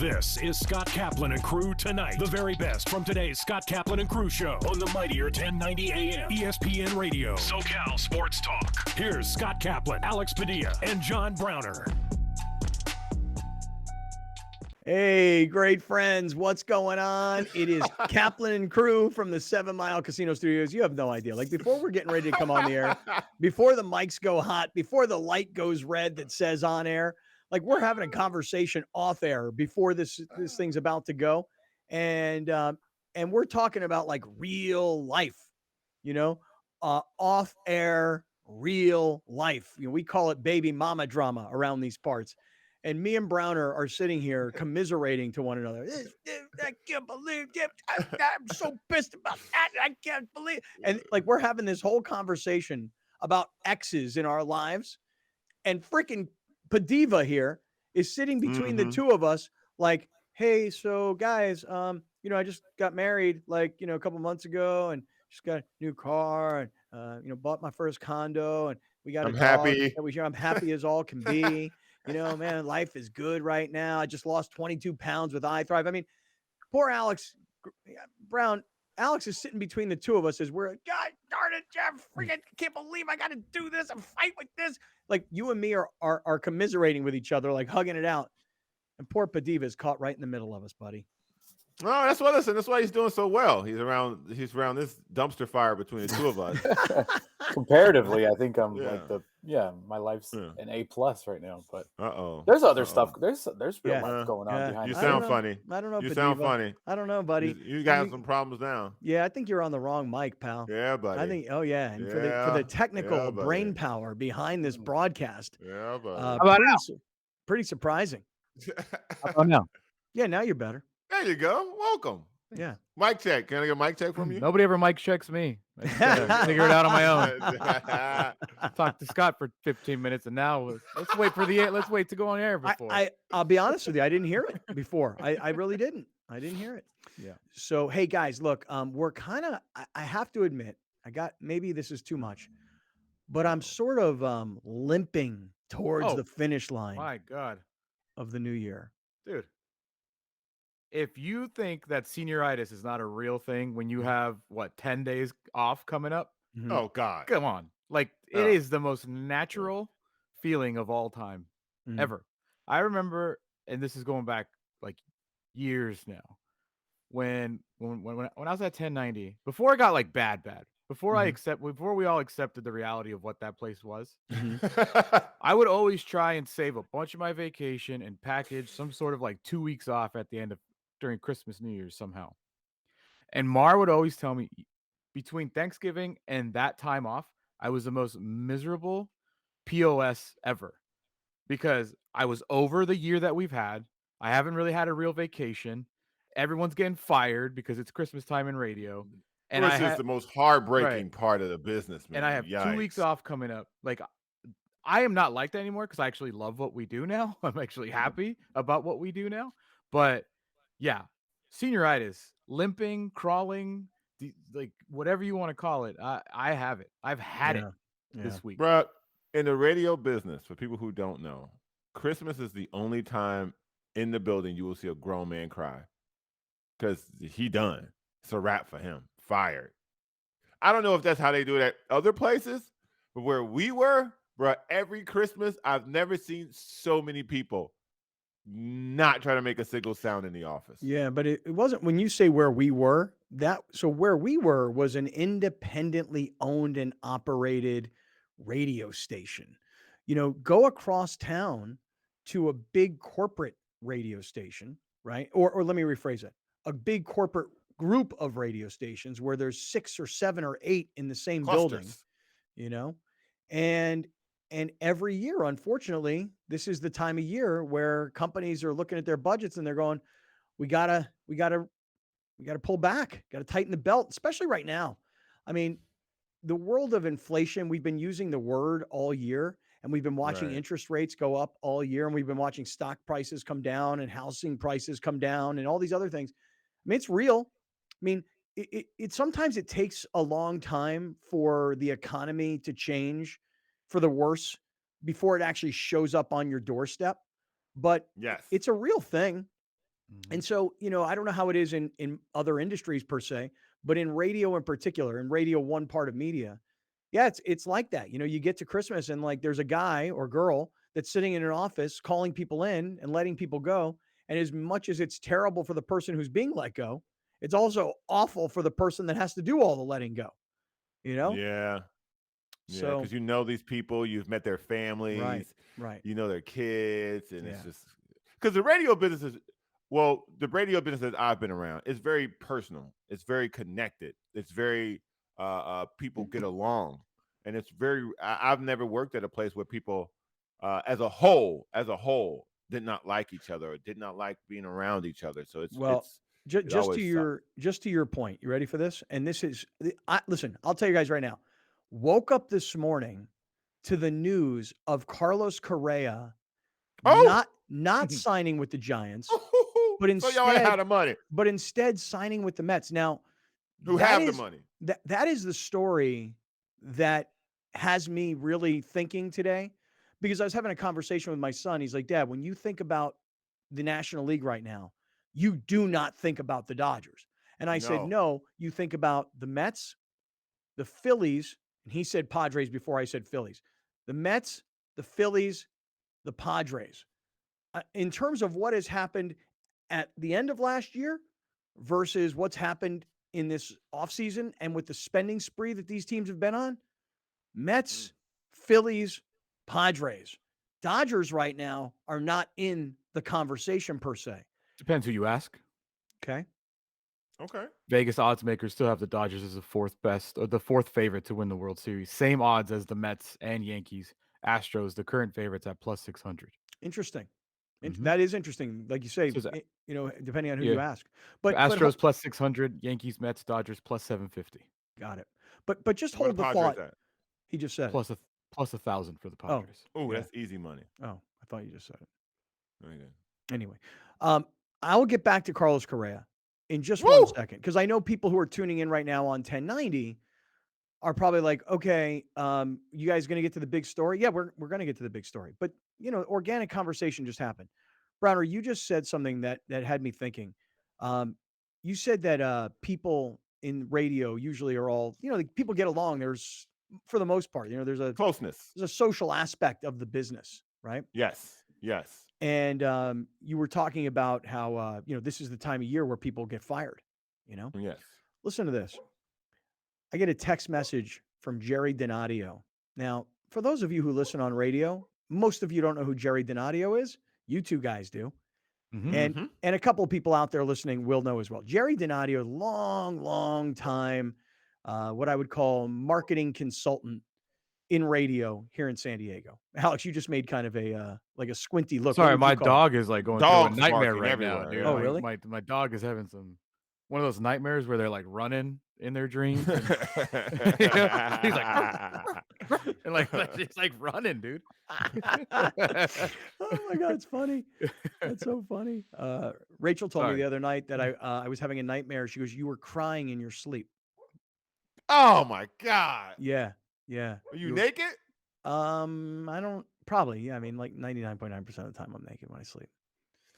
This is Scott Kaplan and Crew Tonight. The very best from today's Scott Kaplan and Crew show on the mightier 1090 AM ESPN Radio. SoCal Sports Talk. Here's Scott Kaplan, Alex Padilla, and John Browner. Hey, great friends. What's going on? It is Kaplan and Crew from the 7 Mile Casino Studios. You have no idea. Like, before we're getting ready to come on the air, before the mics go hot, before the light goes red that says on air, like, we're having a conversation off air before this thing's about to go. And we're talking about, like, real life, off air, real life. We call it baby mama drama around these parts. And me and Browner are sitting here commiserating to one another. I can't believe it. I'm so pissed about that. I can't believe it. And like, we're having this whole conversation about exes in our lives. And freaking Padiva here is sitting between the two of us like, hey, so guys, I just got married like, a couple months ago and just got a new car and, bought my first condo and we got a dog. Happy. I'm happy as all can be. Man, life is good right now. I just lost 22 pounds with iThrive. I mean, poor Alex Brown. Alex is sitting between the two of us as we're, God darn it, Jeff, freaking can't believe I got to do this and fight with this. Like, you and me are commiserating with each other, like hugging it out. And poor Padiva is caught right in the middle of us, buddy. No, that's why he's doing so well. He's around this dumpster fire between the two of us. Comparatively, I think I'm my life's an A+ right now. But there's other stuff. There's real life going on behind. You sound funny. I don't know. You Padiva. sound funny. I don't know, buddy. You got some problems now. Yeah, I think you're on the wrong mic, pal. Yeah, buddy. I think. Oh yeah, and for the technical brain power behind this broadcast. Yeah, buddy. How about pretty surprising. Oh no. Yeah, now you're better. There you go. Welcome. Yeah. Mic check. Can I get a mic check from you? Nobody ever mic checks me. I just gotta figure it out on my own. Talked to Scott for 15 minutes, and now let's wait to go on air before. I'll be honest with you. I didn't hear it before. I really didn't. I didn't hear it. Yeah. So, hey guys, look, we're kind of. I have to admit, maybe this is too much, but I'm sort of limping towards the finish line. My God. Of the new year, dude. If you think that senioritis is not a real thing when you have 10 days off coming up, oh God, come on! Like, it is the most natural feeling of all time ever. I remember, and this is going back like years now, when I was at 1090, before it got like bad, before we all accepted the reality of what that place was, I would always try and save a bunch of my vacation and package some sort of like 2 weeks off at the end of during Christmas, New Year's somehow. And Mar would always tell me between Thanksgiving and that time off, I was the most miserable POS ever because I was over the year that we've had. I haven't really had a real vacation. Everyone's getting fired because it's Christmas time in radio. And this is the most heartbreaking part of the business, man. And I have 2 weeks off coming up. Like, I am not like that anymore because I actually love what we do now. I'm actually happy about what we do now. But yeah, senioritis, limping, crawling, like whatever you want to call it. I have it. I've had it this week. Bro, in the radio business, for people who don't know, Christmas is the only time in the building you will see a grown man cry because he done. It's a wrap for him. Fired. I don't know if that's how they do it at other places, but where we were, bro, every Christmas, I've never seen so many people not try to make a single sound in the office. Yeah, but it wasn't when you say where we were, where we were was an independently owned and operated radio station. Go across town to a big corporate radio station, right? Or let me rephrase it. A big corporate group of radio stations where there's 6 or 7 or 8 in the same building, and every year, unfortunately, this is the time of year where companies are looking at their budgets and they're going, we gotta pull back, gotta tighten the belt, especially right now. I mean, the world of inflation, we've been using the word all year, and we've been watching interest rates go up all year, and we've been watching stock prices come down and housing prices come down and all these other things. I mean, it's real. I mean, it sometimes it takes a long time for the economy to change for the worse before it actually shows up on your doorstep. But yes, it's a real thing. And so, I don't know how it is in other industries per se, but in radio in particular, in radio, one part of media, yeah, it's like that. You get to Christmas and like there's a guy or girl that's sitting in an office calling people in and letting people go. And as much as it's terrible for the person who's being let go, it's also awful for the person that has to do all the letting go. Yeah. Yeah, So because these people, you've met their right, families, right. their kids, and it's Yeah. just because the radio business is, well, the radio business that I've been around is very personal. It's very connected. It's very people get along, and it's very. I've never worked at a place where people, as a whole, did not like each other or did not like being around each other. So Well, it always sucked. just to your point, you ready for this? And this is listen, I'll tell you guys right now. Woke up this morning to the news of Carlos Correa Oh, not signing with the Giants, but so y'all ain't had instead the money. signing with the Mets. Now, Who that have the is money? that is the story that has me really thinking today, because I was having a conversation with my son. He's like, "Dad, when you think about the National League right now, you do not think about the Dodgers." And I said, No. "No, you think about the Mets, the Phillies," and he said Padres before I said Phillies. The Mets, the Phillies, the Padres. In terms of what has happened at the end of last year versus what's happened in this offseason and with the spending spree that these teams have been on, Mets, Phillies, Padres. Dodgers right now are not in the conversation per se. Depends who you ask. Okay. Okay. Vegas odds makers still have the Dodgers as the fourth best or the fourth favorite to win the World Series. Same odds as the Mets and Yankees. Astros, the current favorites at plus 600. Interesting. Mhm. That is interesting. Like you say, So is that- depending on who Yeah. you ask. So But Astros plus 600, Yankees, Mets, Dodgers plus 750. got it. But just Where the hold the Padres thought. at? He just said it. Plus 1,000 for the Padres. Oh, Yeah. that's easy money. Oh, I thought you just said it. Okay. Anyway, I will get back to Carlos Correa in just Woo! 1 second, because I know people who are tuning in right now on 1090 are probably like, okay, you guys going to get to the big story? Yeah, we're going to get to the big story. But, organic conversation just happened. Browner, you just said something that had me thinking. You said that people in radio usually are all, like, people get along. There's, for the most part, there's a Closeness. social aspect of the business, right? Yes. Yes. And you were talking about how this is the time of year where people get fired. Yes. Listen to this. I get a text message from Jerry Donadio. Now, for those of you who listen on radio, most of you don't know who Jerry Donadio is. You two guys do. Mhm. And a couple of people out there listening will know as well. Jerry Donadio, long time, what I would call marketing consultant in radio here in San Diego. Alex, you just made kind of a like a squinty look. What Sorry, would you my call it? dog is like going Dogs through a nightmare barking right now, everywhere, dude. yeah. Oh, Like, really? My dog is having one of those nightmares where they're like running in their dreams. And, he's like, and like it's like running, dude. Oh my God, it's funny. That's so funny. Rachel told me Sorry. the other night that I was having a nightmare. She goes, "You were crying in your sleep." Oh my God. Yeah. Are you naked? I don't probably. Yeah, I mean, like 99.9% of the time I'm naked when I sleep.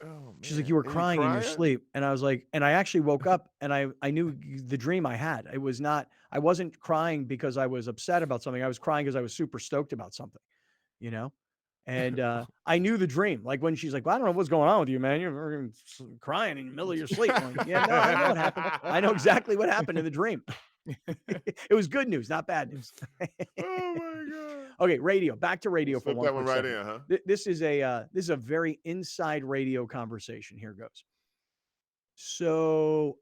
Oh She's like, man. "You were And crying in your crying? sleep," and I was like, and I actually woke up and I knew the dream I had. It was not. I wasn't crying because I was upset about something. I was crying because I was super stoked about something. You know. And I knew the dream. Like when she's like, "Well, I don't know what's going on with you, man. You're crying in the middle of your sleep." I'm like, "Yeah, no, I know what happened. I know exactly what happened in the dream." It was good news, not bad news. Oh my God. Okay, radio. Back to radio for Slip one that one quick right second. in, huh? This is a very inside radio conversation. Here goes. So,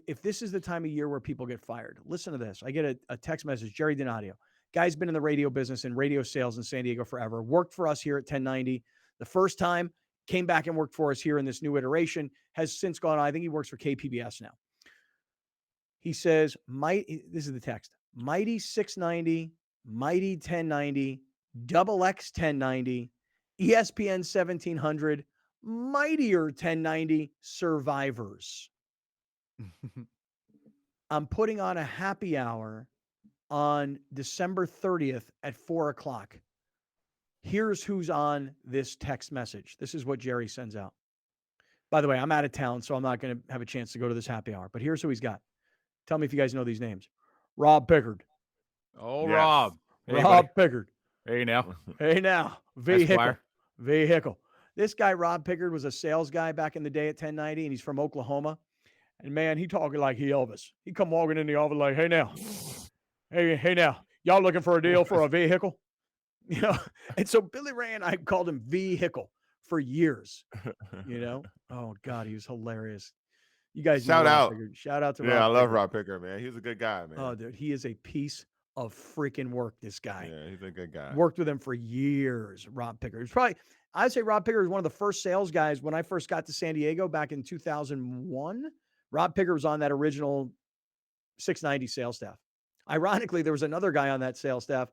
if this is the time of year where people get fired, listen to this. I get a text message. Jerry Donadio, guy's been in the radio business and radio sales in San Diego forever. Worked for us here at 1090 the first time. Came back and worked for us here in this new iteration. Has since gone on. I think he works for KPBS now. He says, this is the text, Mighty 690, Mighty 1090, Double X 1090, ESPN 1700, Mightier 1090, Survivors. I'm putting on a happy hour on December 30th at 4:00. Here's who's on this text message. This is what Jerry sends out. By the way, I'm out of town, so I'm not going to have a chance to go to this happy hour. But here's who he's got. Tell me if you guys know these names. Rob Pickard. Oh, Yes. Rob. Hey, Rob buddy. Pickard. Hey, now. Hey, now. Vehicle. Esquire. Vehicle. This guy, Rob Pickard, was a sales guy back in the day at 1090, and he's from Oklahoma. And, man, he talking like he Elvis. He come walking in the office like, hey, now. Hey, now. Y'all looking for a deal for a vehicle? You know? And so Billy Ray and I called him Vehicle for years. You know? Oh, God, he was hilarious. You guys Shout know Rob out. Pickard. Shout out to Yeah, Rob I love Pickard. Rob Pickard, man. He's a good guy, man. Oh, dude, he is a piece of freaking work, this guy. Yeah, he's a good guy. Worked with him for years, Rob Pickard. It's probably, I'd say Rob Pickard was one of the first sales guys when I first got to San Diego back in 2001. Rob Pickard was on that original 690 sales staff. Ironically, there was another guy on that sales staff.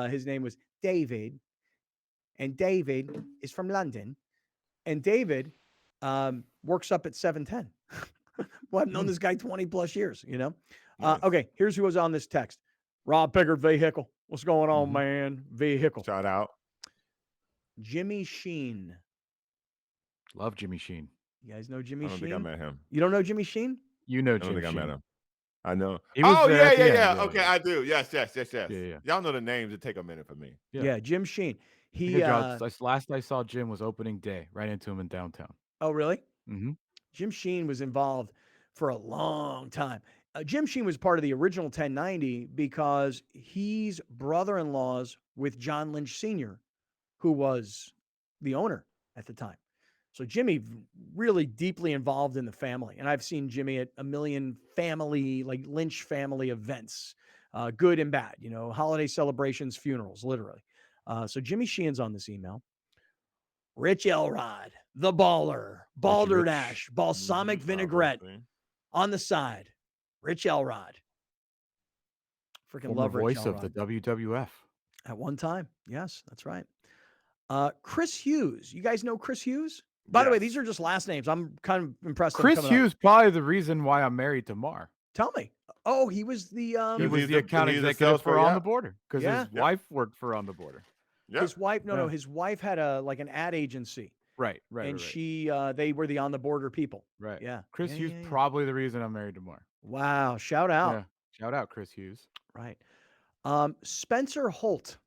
His name was David. And David is from London. And David works up at 710. Well, I've known this guy 20 plus years, you know? Nice. Okay, here's who was on this text. Rob Pickard, Vehicle. What's going on, man? Vehicle. Shout out. Jimmy Sheen. Love Jimmy Sheen. You guys know Jimmy I don't Sheen? think I met him. You don't know Jimmy Sheen? You know I don't Jimmy think Sheen. I met him. I know. He was Oh, there yeah, at the end, yeah. yeah, Okay, yeah. I do. Yes. Yeah. Y'all know the names. It take a minute for me. Yeah, Jim Sheen. He Good job. Last I saw Jim was opening day. Right into him in downtown. Oh, really? Mm-hmm. Jim Sheen was involved for a long time. Jim Sheen was part of the original 1090 because he's brother-in-laws with John Lynch Sr., who was the owner at the time. So Jimmy really deeply involved in the family. And I've seen Jimmy at a million family, like Lynch family events, good and bad, you know, holiday celebrations, funerals, literally. So Jimmy Sheen's on this email. Rich Elrod, the baller, balderdash, balsamic vinaigrette on the side. Rich Elrod. Freaking Former love Rich voice Elrod. of the WWF. At one time. Yes, that's right. Chris Hughes. You guys know Chris Hughes? By the way, these are just last names. I'm kind of impressed. Chris Hughes, probably the reason why I'm married to Mar. Tell me. Oh, he was the he was the account executive for On the Border because his wife worked for On the Border. Yep. His wife, no, his wife had an ad agency. Right. And they were the On the Border people. Right. Yeah. Chris Hughes, probably the reason I'm married to Mar. Wow. Shout out. Yeah. Shout out, Chris Hughes. Right. Spencer Holt.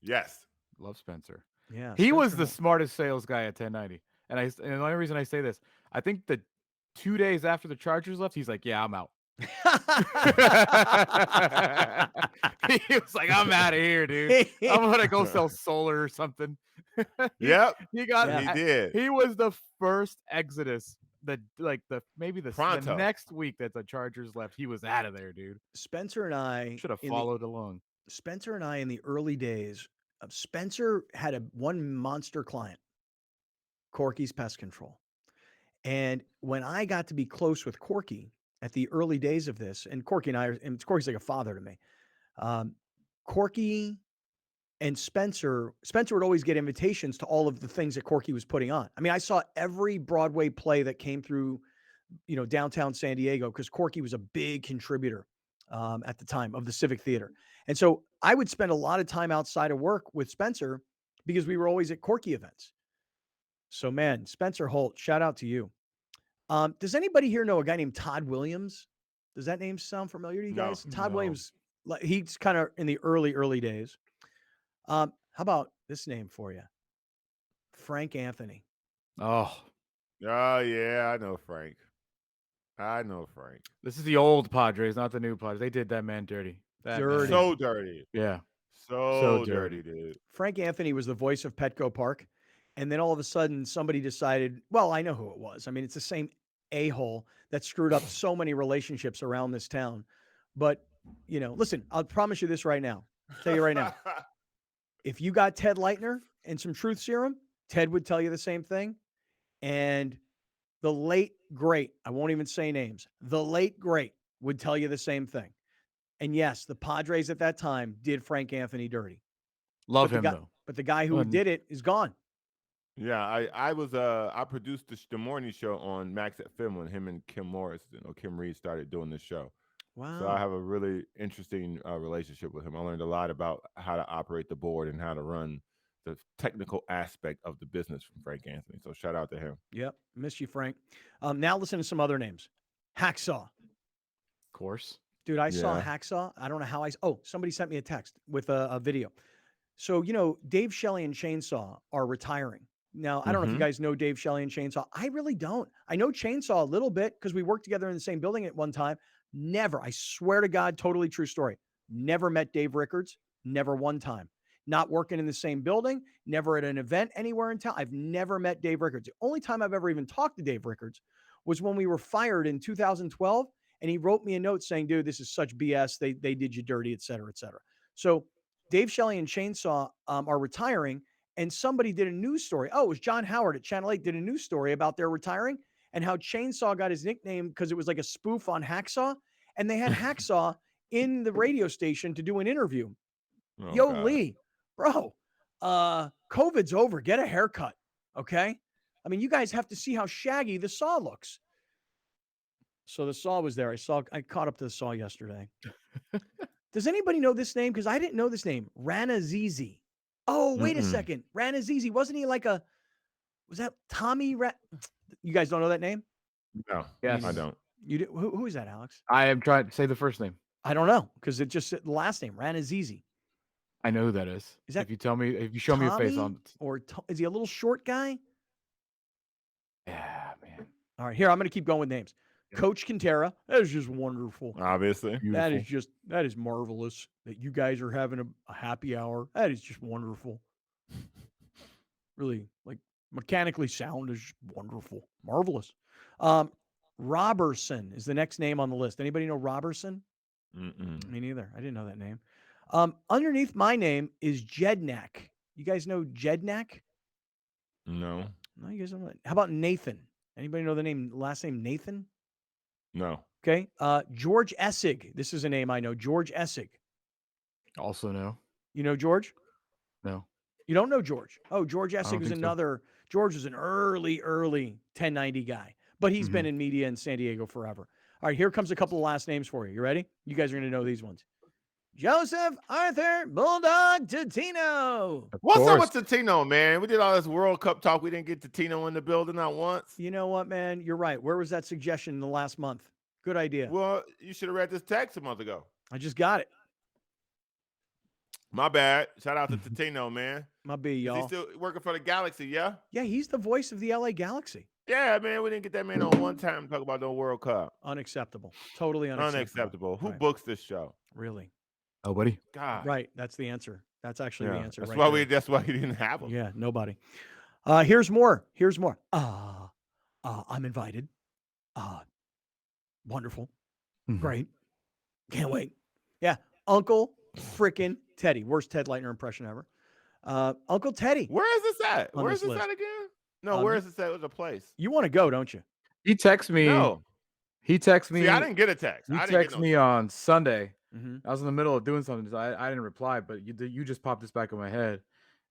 Yes. Love Spencer. Yeah. He was the smartest sales guy at 1090. And the only reason I say this, I think the 2 days after the Chargers left, he's like, yeah, I'm out. He was like, I'm out of here, dude. I'm gonna go sell solar or something. Yep. He did. He was the first exodus. The next week that the Chargers left, he was out of there, dude. Spencer and I should have followed along. Spencer and I in the early days, Spencer had one monster client, Corky's Pest Control. And when I got to be close with Corky at the early days of this, and Corky's like a father to me. Corky and Spencer would always get invitations to all of the things that Corky was putting on. I mean, I saw every Broadway play that came through, downtown San Diego, because Corky was a big contributor at the time of the Civic Theater. And so I would spend a lot of time outside of work with Spencer because we were always at Corky events. So, man, Spencer Holt, shout out to you. Does anybody here know a guy named Todd Williams? Does that name sound familiar to you guys? Todd Williams, he's kind of in the early days. How about this name for you? Frank Anthony. Oh, yeah, I know Frank. This is the old Padres, not the new Padres. They did that man dirty. So dirty. Yeah. So dirty, dude. Frank Anthony was the voice of Petco Park. And then all of a sudden somebody decided, well, I know who it was. I mean, it's the same a-hole that screwed up so many relationships around this town. But, listen, I'll promise you this right now. I'll tell you right now. If you got Ted Leitner and some truth serum, Ted would tell you the same thing. And the late great, I won't even say names, the late great would tell you the same thing. And yes, the Padres at that time did Frank Anthony dirty. Love him, though. But the guy who did it is gone. Yeah, I produced the morning show on Max at Film when him and Kim Morris, Kim Reed started doing this show. Wow. So I have a really interesting relationship with him. I learned a lot about how to operate the board and how to run the technical aspect of the business from Frank Anthony. So shout out to him. Yep. Miss you, Frank. Now listen to some other names. Hacksaw. Of course. Dude, I saw Yeah. Hacksaw. I don't know how somebody sent me a text with a video. So, Dave Shelley and Chainsaw are retiring. Now, I don't know if you guys know Dave Shelley and Chainsaw. I really don't. I know Chainsaw a little bit because we worked together in the same building at one time. Never, I swear to God, totally true story. Never met Dave Rickards. Never one time. Not working in the same building. Never at an event anywhere in town. I've never met Dave Rickards. The only time I've ever even talked to Dave Rickards was when we were fired in 2012. And he wrote me a note saying, dude, this is such BS. They did you dirty, et cetera, et cetera. So Dave Shelley and Chainsaw are retiring. And somebody did a news story. Oh, it was John Howard at Channel 8 did a news story about their retiring and how Chainsaw got his nickname because it was like a spoof on Hacksaw. And they had Hacksaw in the radio station to do an interview. Oh, Yo, God. Lee, bro, COVID's over. Get a haircut, okay? I mean, you guys have to see how shaggy the Saw looks. So the Saw was there. I caught up to the Saw yesterday. Does anybody know this name? Because I didn't know this name. Ranazizi. Oh, wait a second. Ranazizi. Wasn't he like was that Tommy? You guys don't know that name? No, Yes. I don't. You do? Who is that, Alex? I am trying to say the first name. I don't know because it just said the last name, Ranazizi. I know who that is. Is that if you show me a face on or is he a little short guy? Yeah, man. All right, here I'm going to keep going with names. Coach Quintera, that is just wonderful. Obviously. Beautiful. That is marvelous that you guys are having a happy hour. That is just wonderful. Really, like mechanically sound is just wonderful, marvelous. Robertson is the next name on the list. Anybody know Robertson? Me neither. I didn't know that name. Underneath my name is Jednak. You guys know Jednak? No. No, you guys don't know that. How about Nathan? Anybody know the last name Nathan? No. Okay. George Essig. This is a name I know. George Essig. Also no. You know George? No. You don't know George? Oh, George Essig was think so. another. George was an early 1090 guy, but he's been in media in San Diego forever. All right, here comes a couple of last names for you. You ready? You guys are going to know these ones. Joseph Arthur Bulldog Totino. What's up with Totino, man? We did all this World Cup talk. We didn't get Totino in the building not once. You know what, man? You're right. Where was that suggestion in the last month? Good idea. Well, you should have read this text a month ago. I just got it. My bad. Shout out to Totino, man. My B, y'all. Is he still working for the Galaxy, yeah? Yeah, he's the voice of the LA Galaxy. Yeah, man. We didn't get that man on one time to talk about no World Cup. Unacceptable. Totally unacceptable. Unacceptable. Who Right. books this show? Really? Nobody. God. Right. That's the answer. That's actually the answer. That's right why there. that's why he didn't have him. Yeah, nobody. Here's more. I'm invited. Wonderful. Great. Can't wait. Yeah. Uncle freaking Teddy. Worst Ted Leitner impression ever. Uncle Teddy. Where is this at? On Where is this this list. at again? No, where is this at? It was a place. You want to go, don't you? He texted me. No. He texted me. See, I didn't get a text. He I didn't texted get me on Sunday. Mm-hmm. I was in the middle of doing something, so I didn't reply. But you just popped this back in my head,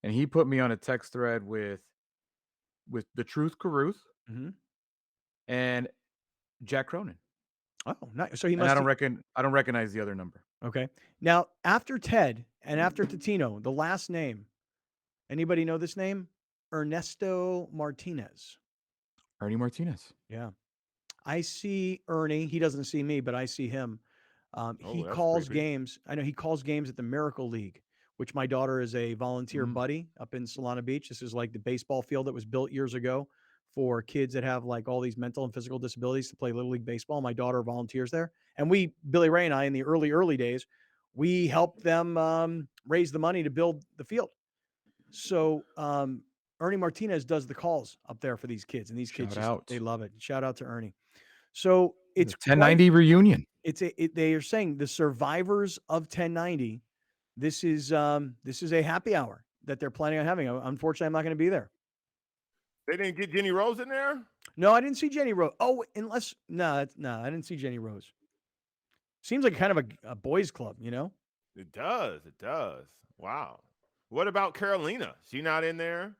and he put me on a text thread with the Truth Caruth and Jack Cronin. Oh, nice. So he And must. I don't recognize the other number. Okay. Now, after Ted and after Totino, the last name. Anybody know this name? Ernesto Martinez. Ernie Martinez. Yeah. I see Ernie. He doesn't see me, but I see him. He that's calls creepy. games. I know he calls games at the Miracle League, which my daughter is a volunteer buddy up in Solana Beach. This is like the baseball field that was built years ago for kids that have like all these mental and physical disabilities to play Little League baseball. My daughter volunteers there. And Billy Ray and I, in the early days, we helped them raise the money to build the field. So Ernie Martinez does the calls up there for these kids, and these kids they love it. Shout out to Ernie. So it's 1090 reunion. They are saying the survivors of 1090. This is a happy hour that they're planning on having. Unfortunately, I'm not going to be there. They didn't get Jenny Rose in there? No, I didn't see Jenny Rose. Oh, I didn't see Jenny Rose. Seems like kind of a boys' club, you know? It does. It does. Wow. What about Carolina? She not in there?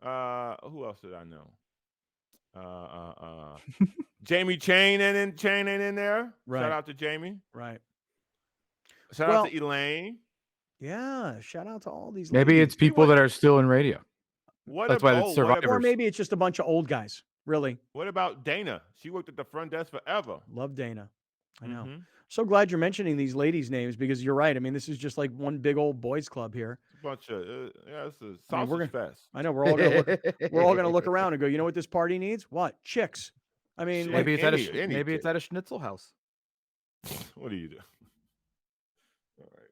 Who else did I know? Jamie Chain ain't in there. Right. Shout out to Jamie. Right. Shout out to Elaine. Yeah, shout out to all these. Maybe ladies. it's people that are still in radio. That's why it's survivors. Or maybe it's just a bunch of old guys. Really. What about Dana? She worked at the front desk forever. Love Dana. I know. Mhm. So glad you're mentioning these ladies' names because you're right. I mean, this is just like one big old boys club here. It's a bunch of it's a sausage fest. I know we're all gonna look. We're all gonna look around and go. You know what this party needs? What? Chicks. I mean, Shit. like, Maybe Any it's at a schnitzel house. What do you do? All right.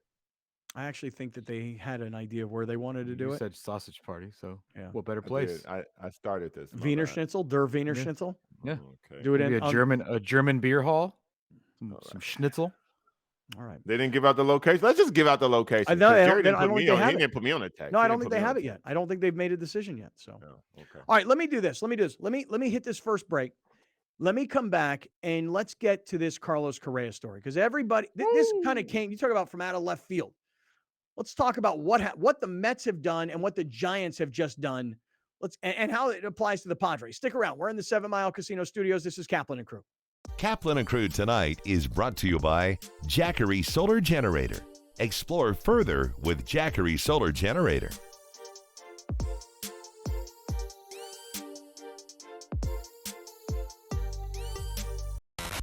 I actually think that they had an idea of where they wanted to do You it. said sausage party, so Yeah. what better I place? did. I started this. my Wiener bad. Schnitzel, der Wiener Yeah. Schnitzel. Yeah. Okay. Do it Maybe in a German beer hall. Some Alright. schnitzel. All right. They didn't give out the location. Let's just give out the location. I know, 'cause I don't- Jerry didn't I put don't me think they on. have He it. didn't put me on the text. No, He I didn't don't think put me they on have the it yet. text. I don't think they've made a decision yet. So, No. Okay. all right, let me do this. Let me hit this first break. Let me come back and let's get to this Carlos Correa story because everybody, this kind of came. You talk about from out of left field. Let's talk about what the Mets have done and what the Giants have just done. And how it applies to the Padres. Stick around. We're in the 7 Mile Casino Studios. This is Kaplan and Crew. Kaplan and Crew tonight is brought to you by Jackery Solar Generator. Explore further with Jackery Solar Generator.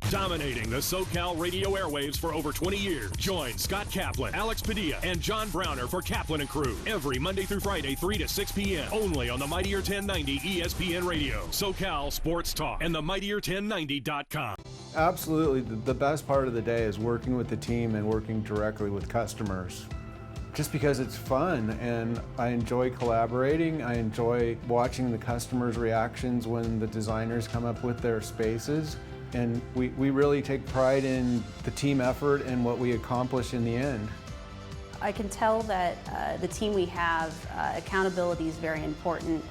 Dominating the SoCal radio airwaves for over 20 years. Join Scott Kaplan, Alex Padilla, and John Browner for Kaplan and Crew every Monday through Friday, 3 to 6 p.m. only on the Mightier 1090 ESPN Radio, SoCal Sports Talk, and the Mightier1090.com. Absolutely. The best part of the day is working with the team and working directly with customers. Just because it's fun and I enjoy collaborating. I enjoy watching the customers' reactions when the designers come up with their spaces. And we really take pride in the team effort and what we accomplish in the end. I can tell that the team we have, accountability is very important.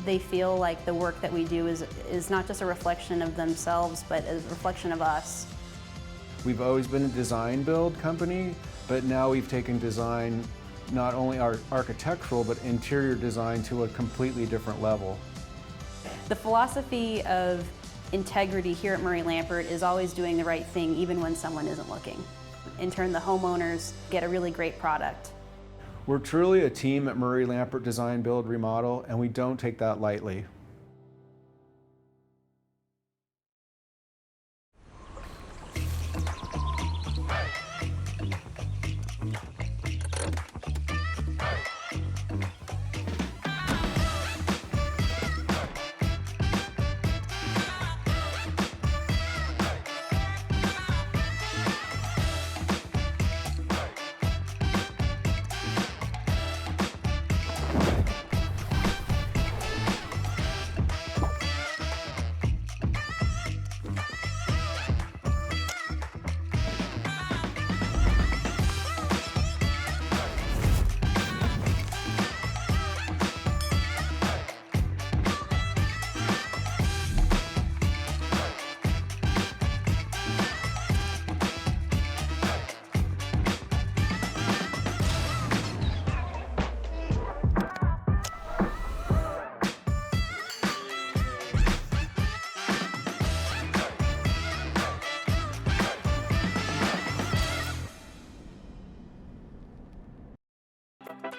They feel like the work that we do is not just a reflection of themselves, but a reflection of us. We've always been a design build company, but now we've taken design, not only architectural, but interior design to a completely different level. The philosophy of integrity here at Murray Lampert is always doing the right thing even when someone isn't looking. In turn, the homeowners get a really great product. We're truly a team at Murray Lampert Design, Build, Remodel, and we don't take that lightly.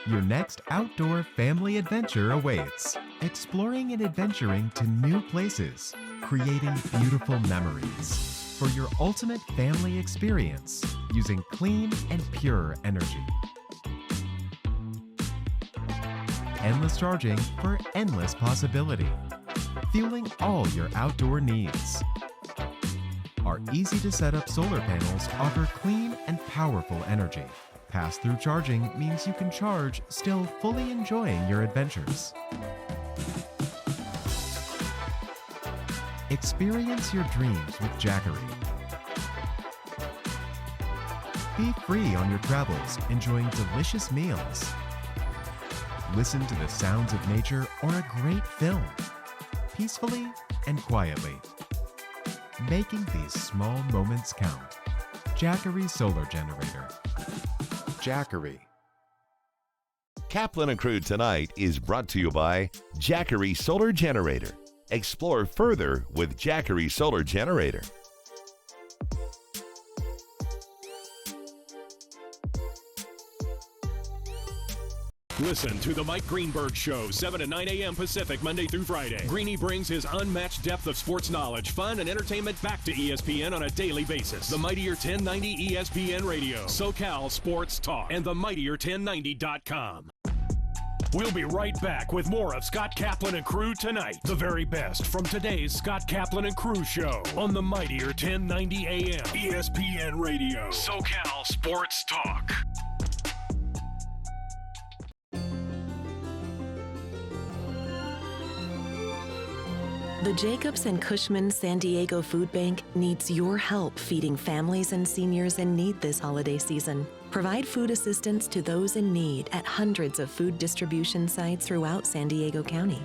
Your next outdoor family adventure awaits. Exploring and adventuring to new places, creating beautiful memories for your ultimate family experience using clean and pure energy. Endless charging for endless possibility. Fueling all your outdoor needs. Our easy to set up solar panels offer clean and powerful energy. Pass-through charging means you can charge still fully enjoying your adventures. Experience your dreams with Jackery. Be free on your travels, enjoying delicious meals. Listen to the sounds of nature or a great film, peacefully and quietly. Making these small moments count. Jackery Solar Generator. Jackery. Kaplan and Crew tonight is brought to you by Jackery Solar Generator. Explore further with Jackery Solar Generator. Listen to The Mike Greenberg Show, 7 to 9 a.m. Pacific, Monday through Friday. Greeny brings his unmatched depth of sports knowledge, fun, and entertainment back to ESPN on a daily basis. The Mightier 1090 ESPN Radio, SoCal Sports Talk, and themightier1090.com. We'll be right back with more of Scott Kaplan and Crew tonight. The very best from today's Scott Kaplan and Crew show on the Mightier 1090 AM, ESPN Radio, SoCal Sports Talk. The Jacobs and Cushman San Diego Food Bank needs your help feeding families and seniors in need this holiday season. Provide food assistance to those in need at hundreds of food distribution sites throughout San Diego County.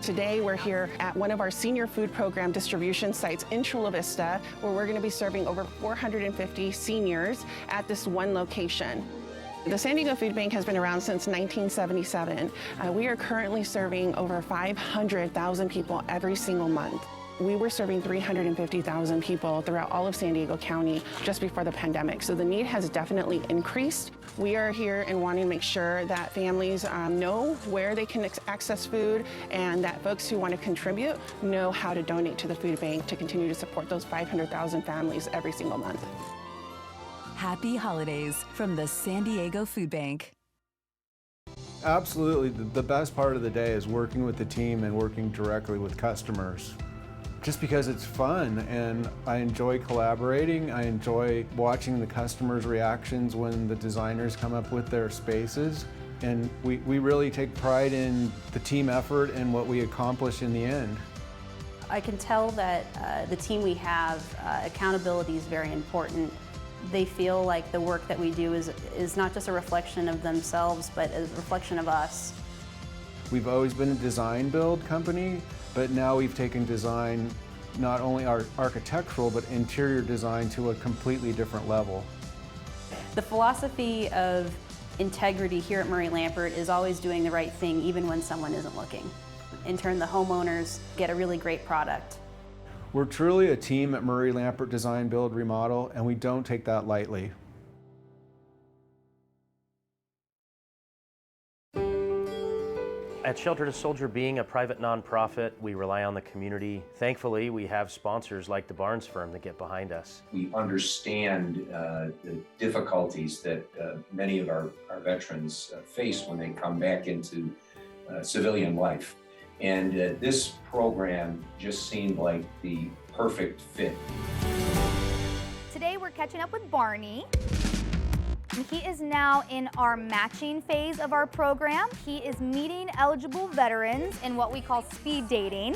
Today we're here at one of our senior food program distribution sites in Chula Vista, where we're going to be serving over 450 seniors at this one location. The San Diego Food Bank has been around since 1977. We are currently serving over 500,000 people every single month. We were serving 350,000 people throughout all of San Diego County just before the pandemic, so the need has definitely increased. We are here and wanting to make sure that families know where they can access food, and that folks who want to contribute know how to donate to the food bank to continue to support those 500,000 families every single month. Happy holidays from the San Diego Food Bank. Absolutely. The best part of the day is working with the team and working directly with customers. Just because it's fun and I enjoy collaborating. I enjoy watching the customers' reactions when the designers come up with their spaces. And we really take pride in the team effort and what we accomplish in the end. I can tell that the team we have, accountability is very important. They feel like the work that we do is not just a reflection of themselves, but a reflection of us. We've always been a design build company, but now we've taken design, not only architectural, but interior design to a completely different level. The philosophy of integrity here at Murray Lampert is always doing the right thing, even when someone isn't looking. In turn, the homeowners get a really great product. We're truly a team at Murray Lampert Design, Build, Remodel, and we don't take that lightly. At Shelter to Soldier, being a private nonprofit, we rely on the community. Thankfully, we have sponsors like the Barnes firm that get behind us. We understand the difficulties that many of our veterans face when they come back into civilian life. And this program just seemed like the perfect fit. Today we're catching up with Barney. He is now in our matching phase of our program. He is meeting eligible veterans in what we call speed dating.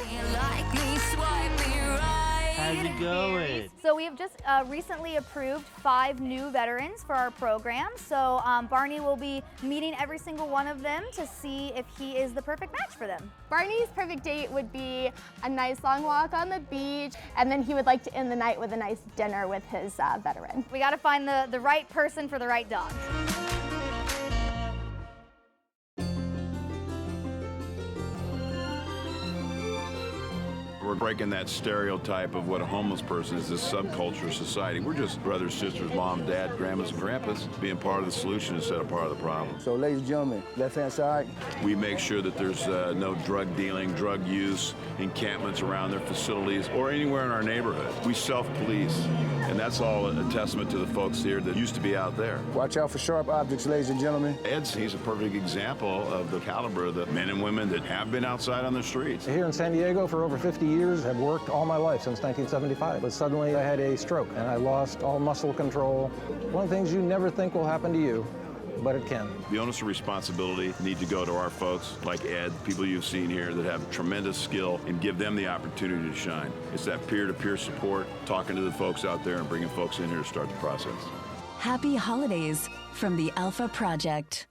How's it going? So we have just recently approved 5 new veterans for our program. So Barney will be meeting every single one of them to see if he is the perfect match for them. Barney's perfect date would be a nice long walk on the beach, and then he would like to end the night with a nice dinner with his veteran. We got to find the right person for the right dog. We're breaking that stereotype of what a homeless person is, this subculture society. We're just brothers, sisters, mom, dad, grandmas, and grandpas, being part of the solution instead of part of the problem. So, ladies and gentlemen, left-hand side. We make sure that there's no drug dealing, drug use, encampments around their facilities, or anywhere in our neighborhood. We self-police, and that's all a testament to the folks here that used to be out there. Watch out for sharp objects, ladies and gentlemen. He's a perfect example of the caliber of the men and women that have been outside on the streets. Here in San Diego for over 50 years, have worked all my life since 1975, but suddenly I had a stroke and I lost all muscle control. One of the things you never think will happen to you, but it can. The onus of responsibility need to go to our folks like Ed, people you've seen here that have tremendous skill, and give them the opportunity to shine. It's that peer-to-peer support, talking to the folks out there and bringing folks in here to start the process. Happy holidays from the Alpha Project.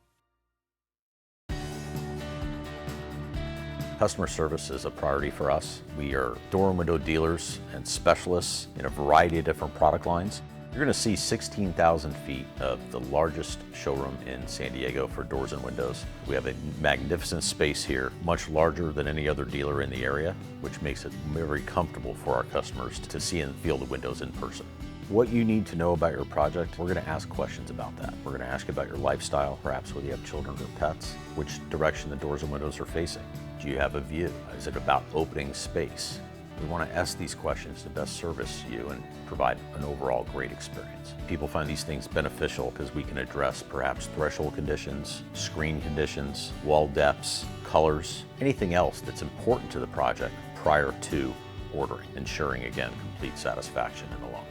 Customer service is a priority for us. We are door and window dealers and specialists in a variety of different product lines. You're going to see 16,000 feet of the largest showroom in San Diego for doors and windows. We have a magnificent space here, much larger than any other dealer in the area, which makes it very comfortable for our customers to see and feel the windows in person. what you need to know about your project. We're going to ask questions about that. We're going to ask you about your lifestyle, perhaps whether you have children or pets, which direction the doors and windows are facing. Do you have a view? Is it about opening space? We want to ask these questions to best service you and provide an overall great experience. People find these things beneficial because we can address perhaps threshold conditions, screen conditions, wall depths, colors, anything else that's important to the project prior to ordering, ensuring, again, complete satisfaction in the long run.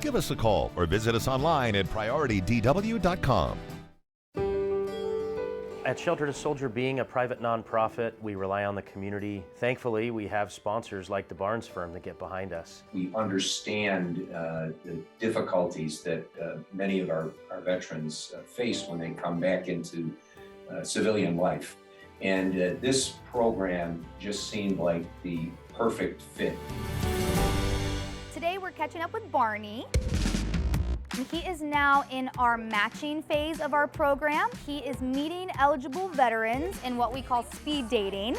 Give us a call or visit us online at PriorityDW.com. At Shelter to Soldier, being a private nonprofit, we rely on the community. Thankfully, we have sponsors like the Barnes firm that get behind us. We understand the difficulties that many of our veterans face when they come back into civilian life. And this program just seemed like the perfect fit. Today we're catching up with Barney. He is now in our matching phase of our program. He is meeting eligible veterans in what we call speed dating.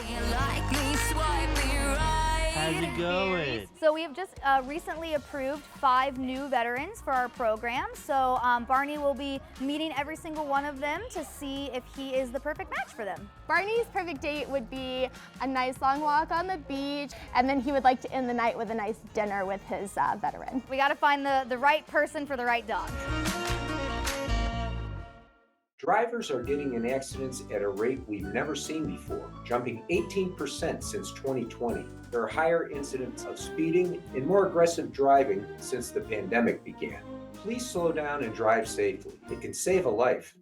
How's it going? So we have just recently approved 5 new veterans for our program. So Barney will be meeting every single one of them to see if he is the perfect match for them. Barney's perfect date would be a nice long walk on the beach, and then he would like to end the night with a nice dinner with his veteran. We got to find the right person for the right dog. Drivers are getting in accidents at a rate we've never seen before, jumping 18% since 2020. There are higher incidents of speeding and more aggressive driving since the pandemic began. Please slow down and drive safely. It can save a life.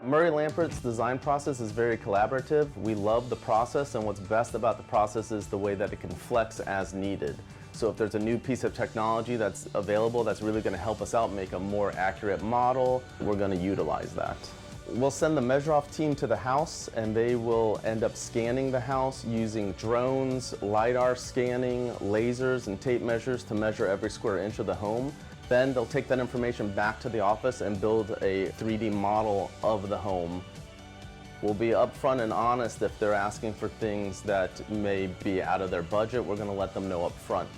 Murray Lampert's design process is very collaborative. We love the process, and what's best about the process is the way that it can flex as needed. So if there's a new piece of technology that's available that's really going to help us out make a more accurate model, we're going to utilize that. We'll send the measure-off team to the house, and they will end up scanning the house using drones, LiDAR scanning, lasers, and tape measures to measure every square inch of the home. Then they'll take that information back to the office and build a 3D model of the home. We'll be upfront and honest if they're asking for things that may be out of their budget. We're going to let them know up front.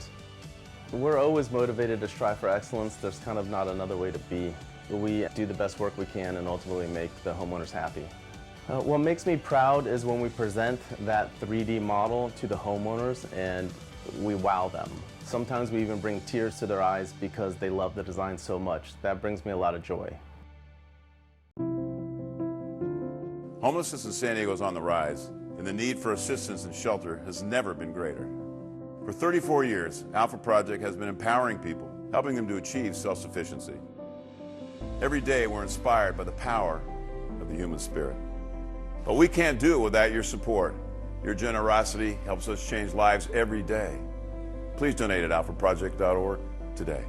We're always motivated to strive for excellence. There's kind of not another way to be. We do the best work we can and ultimately make the homeowners happy. What makes me proud is when we present that 3D model to the homeowners and we wow them. Sometimes we even bring tears to their eyes because they love the design so much. That brings me a lot of joy. Homelessness in San Diego is on the rise, and the need for assistance and shelter has never been greater. For 34 years, Alpha Project has been empowering people, helping them to achieve self-sufficiency. Every day, we're inspired by the power of the human spirit. But we can't do it without your support. Your generosity helps us change lives every day. Please donate at alphaproject.org today.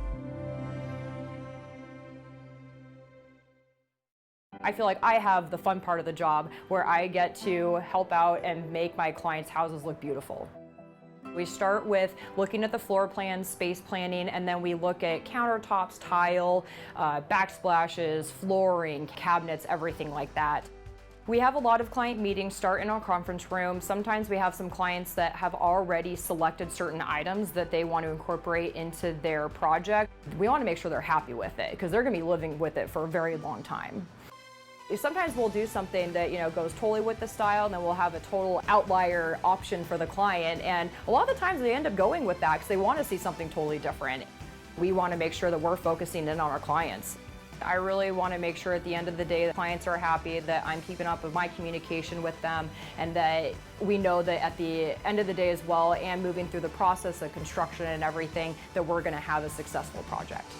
I feel like I have the fun part of the job where I get to help out and make my clients' houses look beautiful. We start with looking at the floor plan, space planning, and then we look at countertops, tile, backsplashes, flooring, cabinets, everything like that. We have a lot of client meetings start in our conference room. Sometimes we have some clients that have already selected certain items that they want to incorporate into their project. We want to make sure they're happy with it because they're going to be living with it for a very long time. Sometimes we'll do something that goes totally with the style, and then we'll have a total outlier option for the client. And a lot of the times they end up going with that because they want to see something totally different. We want to make sure that we're focusing in on our clients. I really want to make sure at the end of the day that clients are happy, that I'm keeping up with my communication with them, and that we know that at the end of the day as well, and moving through the process of construction and everything, that we're going to have a successful project.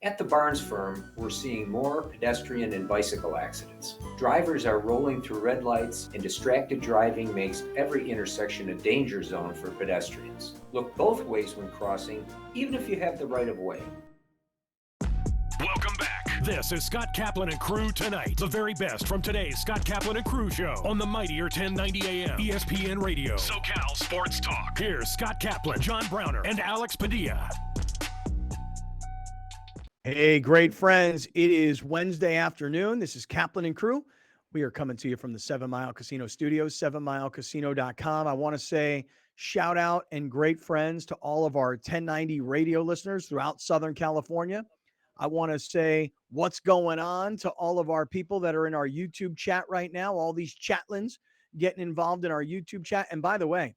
At the Barnes firm, we're seeing more pedestrian and bicycle accidents. Drivers are rolling through red lights, and distracted driving makes every intersection a danger zone for pedestrians. Look both ways when crossing, even if you have the right of way. Welcome back. This is Scott Kaplan and Crew Tonight. The very best from today's Scott Kaplan and Crew show on the mightier 1090 AM ESPN Radio. SoCal Sports Talk. Here's Scott Kaplan, John Browner, and Alex Padilla. Hey, great friends. It is Wednesday afternoon. This is Kaplan and Crew. We are coming to you from the 7 Mile Casino Studios, 7milecasino.com. I want to say shout out and great friends to all of our 1090 radio listeners throughout Southern California. I want to say what's going on to all of our people that are in our YouTube chat right now, all these chatlins getting involved in our YouTube chat. And by the way,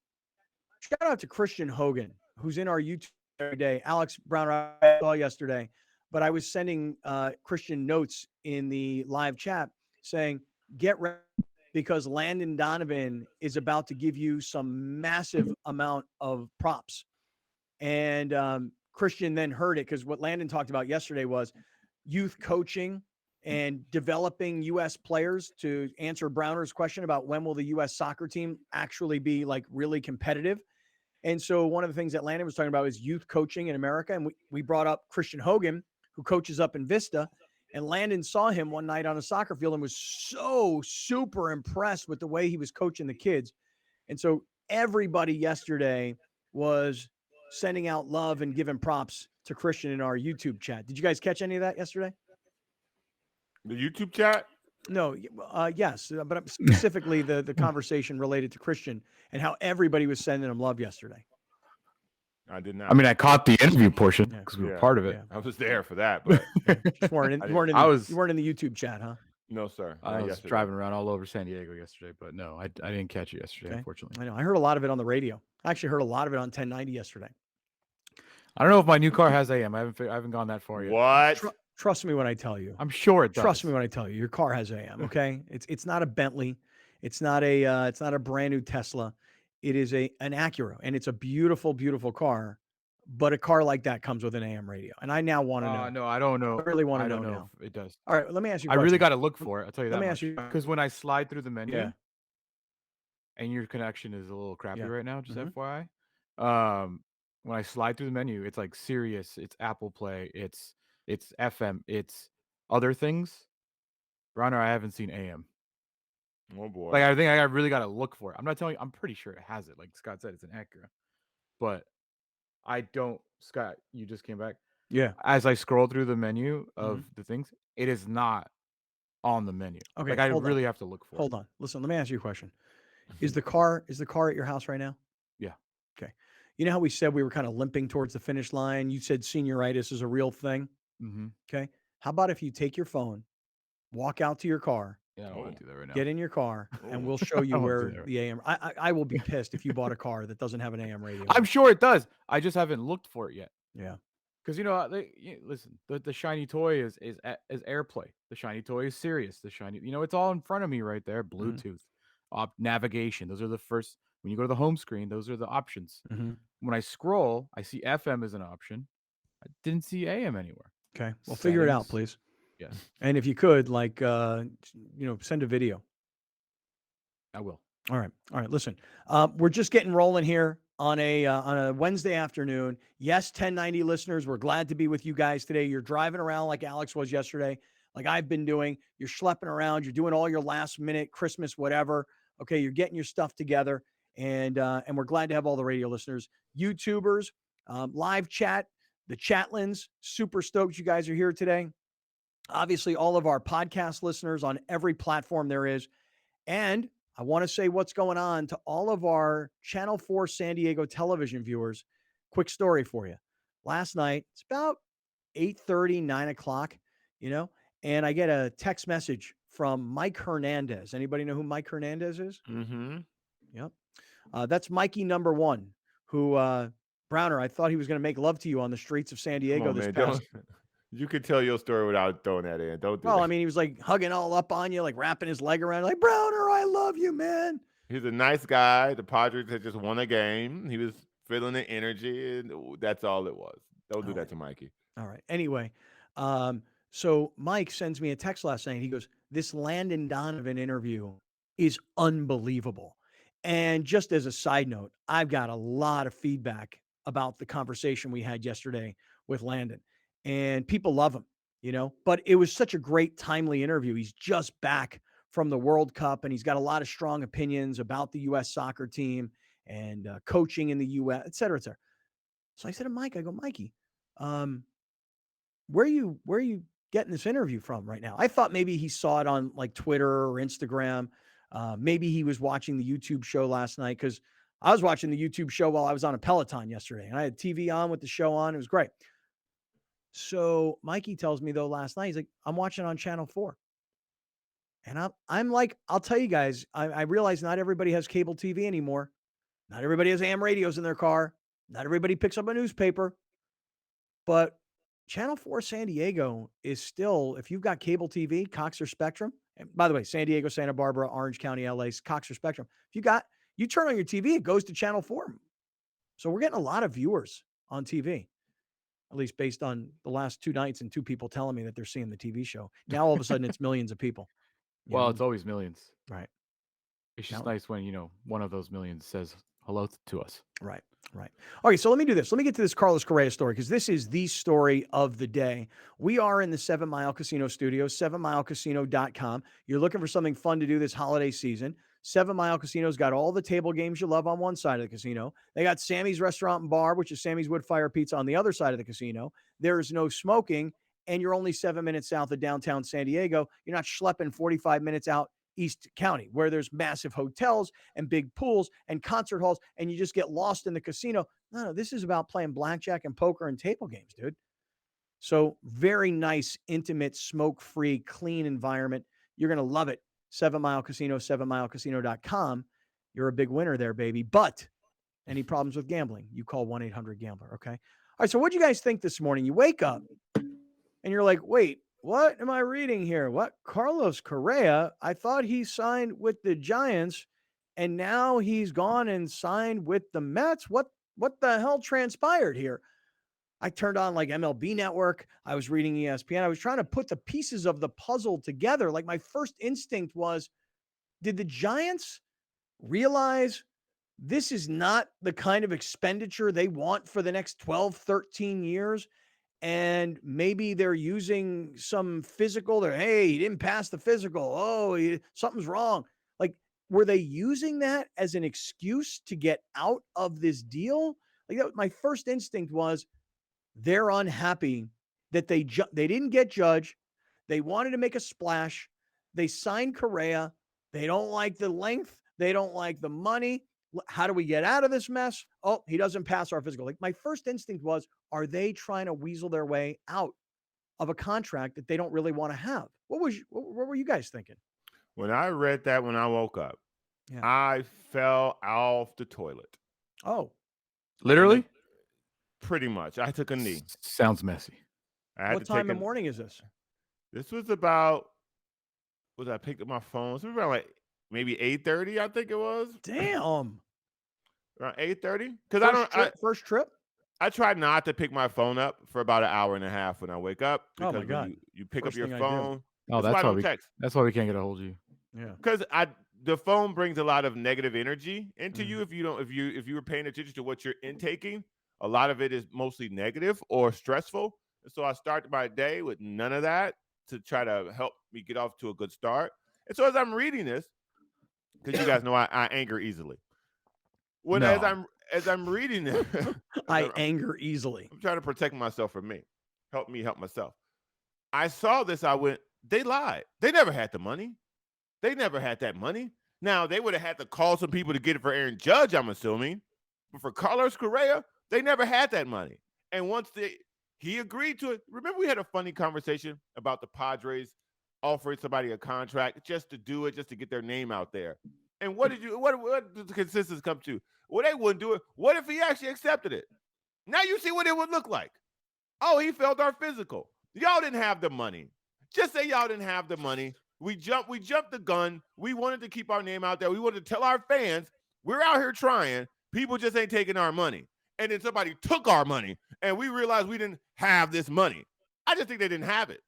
shout out to Christian Hogan, who's in our YouTube every day. Alex Brown, I saw yesterday, but I was sending Christian notes in the live chat saying, get ready because Landon Donovan is about to give you some massive amount of props. And Christian then heard it because what Landon talked about yesterday was youth coaching and developing U.S. players to answer Browner's question about when will the U.S. soccer team actually be like really competitive. And so one of the things that Landon was talking about is youth coaching in America. And we brought up Christian Hogan, who coaches up in Vista. And Landon saw him one night on a soccer field and was so super impressed with the way he was coaching the kids. And so everybody yesterday was sending out love and giving props to Christian in our YouTube chat. Did you guys catch any of that yesterday? The YouTube chat? No, yes, but specifically the conversation related to Christian and how everybody was sending him love yesterday. I did not. I mean, I caught the interview portion because we were part of it. Yeah. I was there for that, but you weren't in the YouTube chat, huh? No, sir. I was driving around all over San Diego yesterday, but no, I didn't catch it yesterday, unfortunately. I know. I heard a lot of it on the radio. I actually heard a lot of it on 1090 yesterday. I don't know if my new car has AM. I haven't gone that far yet. What? Trust me when I tell you. I'm sure it does. Trust me when I tell you. Your car has AM. Okay, it's not a Bentley. It's not a brand new Tesla. It is an Acura, and it's a beautiful, beautiful car. But a car like that comes with an AM radio, and I now want to know. No, I don't know. I really want to know now. if it does. All right, let me ask you. I really got to look for it. I'll tell you that. Let me ask you because when I slide through the menu, Yeah. and your connection is a little crappy Yeah. right now, just Mhm. FYI. When I slide through the menu, it's like Sirius, it's Apple Play, it's FM, it's other things. Browner, I haven't seen AM. Oh boy. Like I think I really got to look for it. I'm not telling you. I'm pretty sure it has it. Like Scott said, it's an Acura, but I don't. Scott, you just came back. Yeah. As I scroll through the menu of the things, it is not on the menu. Okay, Like I hold on. really have to look for Hold on. Listen, let me ask you a question. Is the car at your house right now? Yeah. Okay. You know how we said we were kind of limping towards the finish line? You said senioritis is a real thing. Mm-hmm. Okay. How about if you take your phone, walk out to your car, Yeah, I don't want to do that right now. get in your car, and we'll show you I won't do where that right the AM. I will be pissed if you bought a car that doesn't have an AM radio. I'm sure it does. I just haven't looked for it yet. Yeah. Because listen, the shiny toy is AirPlay. The shiny toy is Sirius. The shiny, it's all in front of me right there. Bluetooth, navigation. Those are the first. When you go to the home screen, those are the options. Mhm. When I scroll, I see FM as an option. I didn't see AM anywhere. Okay. Well, figure it out, Settings. please. Yes, And if you could, send a video. I will. All right. Listen, we're just getting rolling here on a Wednesday afternoon. Yes, 1090 listeners, we're glad to be with you guys today. You're driving around like Alex was yesterday, like I've been doing. You're schlepping around. You're doing all your last minute Christmas whatever. Okay, you're getting your stuff together, and we're glad to have all the radio listeners, YouTubers, live chat, the chatlins. Super stoked you guys are here today. Obviously, all of our podcast listeners on every platform there is, and I want to say what's going on to all of our Channel 4 San Diego television viewers. Quick story for you. Last night, it's about 8:30, 9 o'clock, and I get a text message from Mike Hernandez. Anybody know who Mike Hernandez is? Mm-hmm. Yep. That's Mikey number one, who, Browner, I thought he was going to make love to you on the streets of San Diego this past. You could tell your story without throwing that in. Don't do Well, that. I mean, he was like hugging all up on you, like wrapping his leg around, like, Browner, I love you, man. He's a nice guy. The Padres had just won a game. He was feeling the energy, and that's all it was. Don't do that to Mikey. All right. Anyway, so Mike sends me a text last night. He goes, this Landon Donovan interview is unbelievable. And just as a side note, I've got a lot of feedback about the conversation we had yesterday with Landon. And people love him, but it was such a great, timely interview. He's just back from the World Cup, and he's got a lot of strong opinions about the U.S. soccer team and coaching in the U.S., et cetera, et cetera. So I said to Mike, I go, Mikey, where are you getting this interview from right now. I thought maybe he saw it on like Twitter or Instagram. Maybe he was watching the YouTube show last night, because I was watching the YouTube show while I was on a Peloton yesterday, and I had TV on with the show on. It was great. So Mikey tells me, though, last night, he's like, I'm watching on Channel 4. And I'm like, I'll tell you guys, I realize not everybody has cable TV anymore. Not everybody has AM radios in their car. Not everybody picks up a newspaper. But Channel 4 San Diego is still, if you've got cable TV, Cox or Spectrum, and by the way, San Diego, Santa Barbara, Orange County, LA, Cox or Spectrum. If you turn on your TV, it goes to Channel 4. So we're getting a lot of viewers on TV, at least based on the last 2 nights and 2 people telling me that they're seeing the TV show. Now, all of a sudden, it's millions of people. Well, know? it's always millions. Right. It's just Now- nice when, one of those millions says hello to us. Right. Okay, so let me do this. Let me get to this Carlos Correa story, because this is the story of the day. We are in the 7 Mile Casino Studios, 7milecasino.com. You're looking for something fun to do this holiday season. 7 Mile Casino's got all the table games you love on one side of the casino. They got Sammy's Restaurant and Bar, which is Sammy's Wood Fire Pizza, on the other side of the casino. There is no smoking, and you're only 7 minutes south of downtown San Diego. You're not schlepping 45 minutes out East County, where there's massive hotels and big pools and concert halls, and you just get lost in the casino. No, this is about playing blackjack and poker and table games, dude. So very nice, intimate, smoke-free, clean environment. You're going to love it. 7 Mile Casino, 7milecasino.com. You're a big winner there, baby. But any problems with gambling, you call 1-800-GAMBLER, okay? All right, so what do you guys think this morning? You wake up and you're like, wait, what am I reading here? What? Carlos Correa, I thought he signed with the Giants, and now he's gone and signed with the Mets. What the hell transpired here? I turned on like MLB Network. I was reading ESPN. I was trying to put the pieces of the puzzle together. Like, my first instinct was, did the Giants realize this is not the kind of expenditure they want for the next 12, 13 years? And maybe they're using some physical. Hey, he didn't pass the physical. Oh, something's wrong. Like, were they using that as an excuse to get out of this deal? Like, my first instinct was they're unhappy that they didn't get Judge. They wanted to make a splash. They signed Correa. They don't like the length. They don't like the money. How do we get out of this mess? Oh, he doesn't pass our physical. Like, my first instinct was, are they trying to weasel their way out of a contract that they don't really want to have? What were you guys thinking? When I read that when I woke up, Yeah. I fell off the toilet. Oh, Literally? Pretty much. I took a knee. Sounds messy. What time in the morning is this? This was about, I picked up my phone. It was around like maybe 8:30, I think it was. Damn. Around 8:30? Because first trip? I try not to pick my phone up for about an hour and a half when I wake up. Oh, Because my when God. you pick First up your thing I do. phone. Oh, that's why I don't text. That's why we can't get a hold of you. Yeah. Because the phone brings a lot of negative energy into Mm-hmm. you. If you were paying attention to what you're intaking, a lot of it is mostly negative or stressful. And so I started my day with none of that to try to help me get off to a good start. And so as I'm reading this, because you guys know I anger easily. As I'm reading it, I anger easily. I'm trying to protect myself from me. Help me help myself. I saw this. I went, they lied. They never had the money. They never had that money. Now, they would have had to call some people to get it for Aaron Judge, I'm assuming. But for Carlos Correa, they never had that money. And once he agreed to it, remember we had a funny conversation about the Padres offering somebody a contract just to do it, just to get their name out there. And what did the consensus come to? Well, they wouldn't do it. What if he actually accepted it? Now you see what it would look like. Oh, he failed our physical. Y'all didn't have the money. Just say y'all didn't have the money. We jumped the gun. We wanted to keep our name out there. We wanted to tell our fans, we're out here trying. People just ain't taking our money. And then somebody took our money, and we realized we didn't have this money. I just think they didn't have it.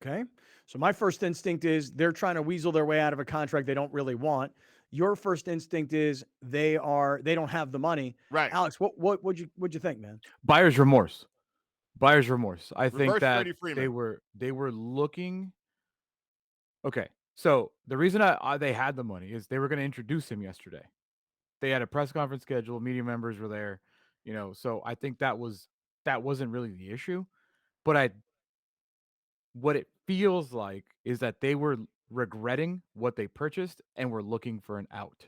Okay. So my first instinct is they're trying to weasel their way out of a contract they don't really want. Your first instinct is they don't have the money. Right. Alex, what'd you think, man? Buyer's remorse. Buyer's remorse. I think Reverse that Freddie Freeman. they were looking. Okay, so the reason they had the money is they were going to introduce him yesterday. They had a press conference scheduled. Media members were there, so I think that wasn't really the issue. But what it feels like is that they were regretting what they purchased and were looking for an out.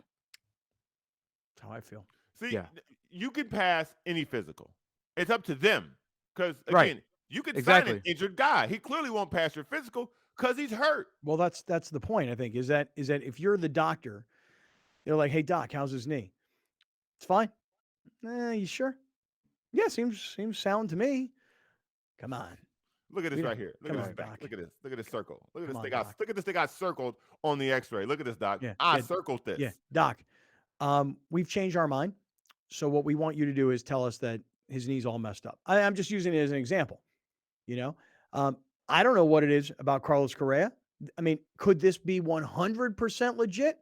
That's how I feel. See, Yeah. you can pass any physical. It's up to them. Because, Right. again, you can sign Exactly. an injured guy. He clearly won't pass your physical because he's hurt. Well, that's the point, I think, is that if you're the doctor, they're like, hey, doc, how's his knee? It's fine. You sure? Yeah, seems sound to me. Come on. Look at this right here. Look at this back. Doc. Look at this. Look at this circle. Look at Come this on, thing. Look at this thing I circled on the X-ray. Look at this, Doc. I circled this. Yeah, Doc, we've changed our mind. So what we want you to do is tell us that his knee's all messed up. I'm just using it as an example. I don't know what it is about Carlos Correa. I mean, could this be 100% legit?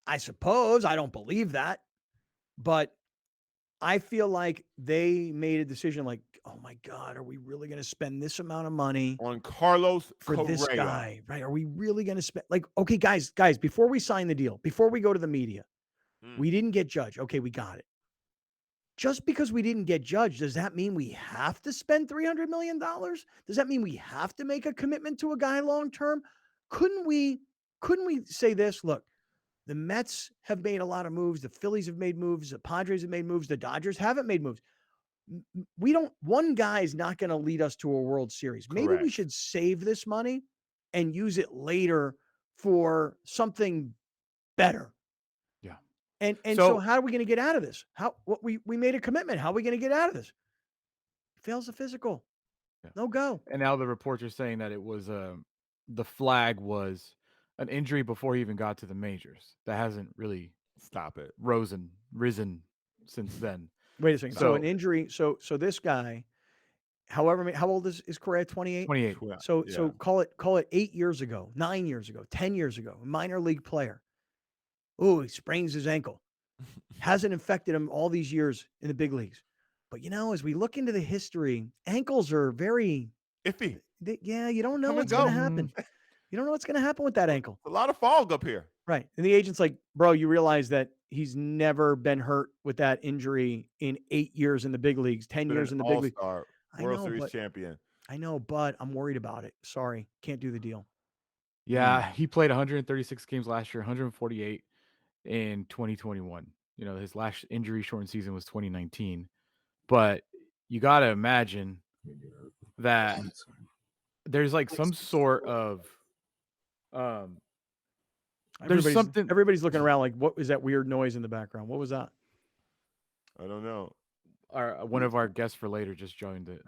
I suppose. I don't believe that. But I feel like they made a decision like, oh my God, are we really going to spend this amount of money on Carlos for Correa? This guy? Right? Are we really going to spend okay, guys, before we sign the deal, before we go to the media, we didn't get Judge. Okay, we got it. Just because we didn't get Judge, does that mean we have to spend $300 million? Does that mean we have to make a commitment to a guy long term? Couldn't we say this? Look, the Mets have made a lot of moves. The Phillies have made moves. The Padres have made moves. The Dodgers haven't made moves. One guy is not going to lead us to a World Series. Maybe we should save this money and use it later for something better. Yeah. And so how are we going to get out of this? We made a commitment. How are we going to get out of this? Fails the physical. Yeah. No go. And now the reports are saying that it was the flag was an injury before he even got to the majors. That hasn't really risen since then. Wait a second. So an injury. So this guy, however, how old is Correa? 28? 28. So call it 8 years ago, 9 years ago, 10 years ago, a minor league player. Oh, he sprains his ankle. Hasn't infected him all these years in the big leagues. But as we look into the history, ankles are very iffy. You don't know what's going to happen. You don't know what's going to happen with that ankle. A lot of fog up here. Right. And the agent's like, bro, you realize that he's never been hurt with that injury in 8 years in the big leagues, 10 years in the big league. World Series champion. I know, but I'm worried about it. Sorry. Can't do the deal. Yeah. He played 136 games last year, 148 in 2021. His last injury shortened season was 2019. But you got to imagine that there's like some sort of there's something. Everybody's looking around like, what was that weird noise in the background? What was that? I don't know. One of our guests for later just joined it.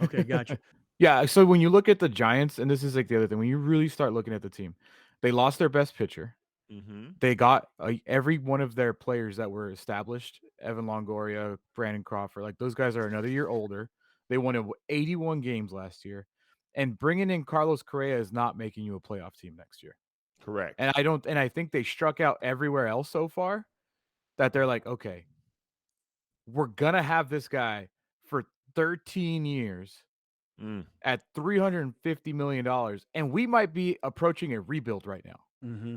Okay, gotcha. Yeah, so when you look at the Giants, and this is like the other thing, when you really start looking at the team, they lost their best pitcher. Mm-hmm. They got every one of their players that were established, Evan Longoria, Brandon Crawford, like those guys are another year older. They won 81 games last year. And bringing in Carlos Correa is not making you a playoff team next year. Correct. And I think they struck out everywhere else so far that they're like, okay, we're going to have this guy for 13 years at $350 million. And we might be approaching a rebuild right now. Mm-hmm.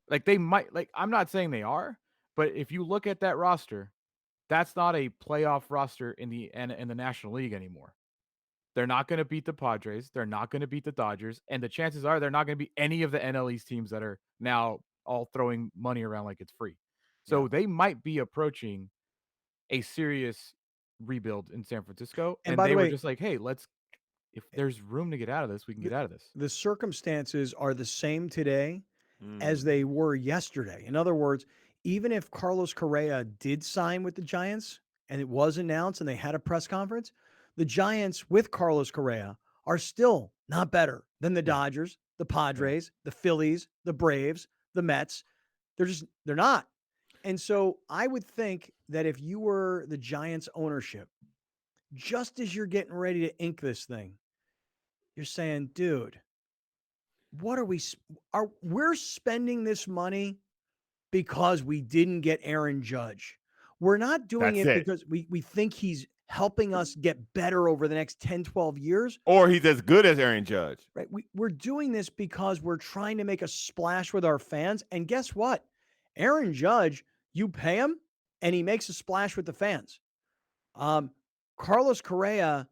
Like they might, I'm not saying they are, but if you look at that roster, that's not a playoff roster in the National League anymore. They're not going to beat the Padres. They're not going to beat the Dodgers. And the chances are they're not going to beat any of the NL East teams that are now all throwing money around like it's free. So they might be approaching a serious rebuild in San Francisco. And by they the way, were just like, hey, if there's room to get out of this, we can get out of this. The circumstances are the same today as they were yesterday. In other words, even if Carlos Correa did sign with the Giants and it was announced and they had a press conference, the Giants with Carlos Correa are still not better than the Dodgers, the Padres, the Phillies, the Braves, the Mets. They're not. And so I would think that if you were the Giants ownership, just as you're getting ready to ink this thing, you're saying, dude, what are we're spending this money because we didn't get Aaron Judge. We're not doing it because we think he's helping us get better over the next 10, 12 years. Or he's as good as Aaron Judge. Right. We're doing this because we're trying to make a splash with our fans. And guess what? Aaron Judge, you pay him and he makes a splash with the fans. Carlos Correa,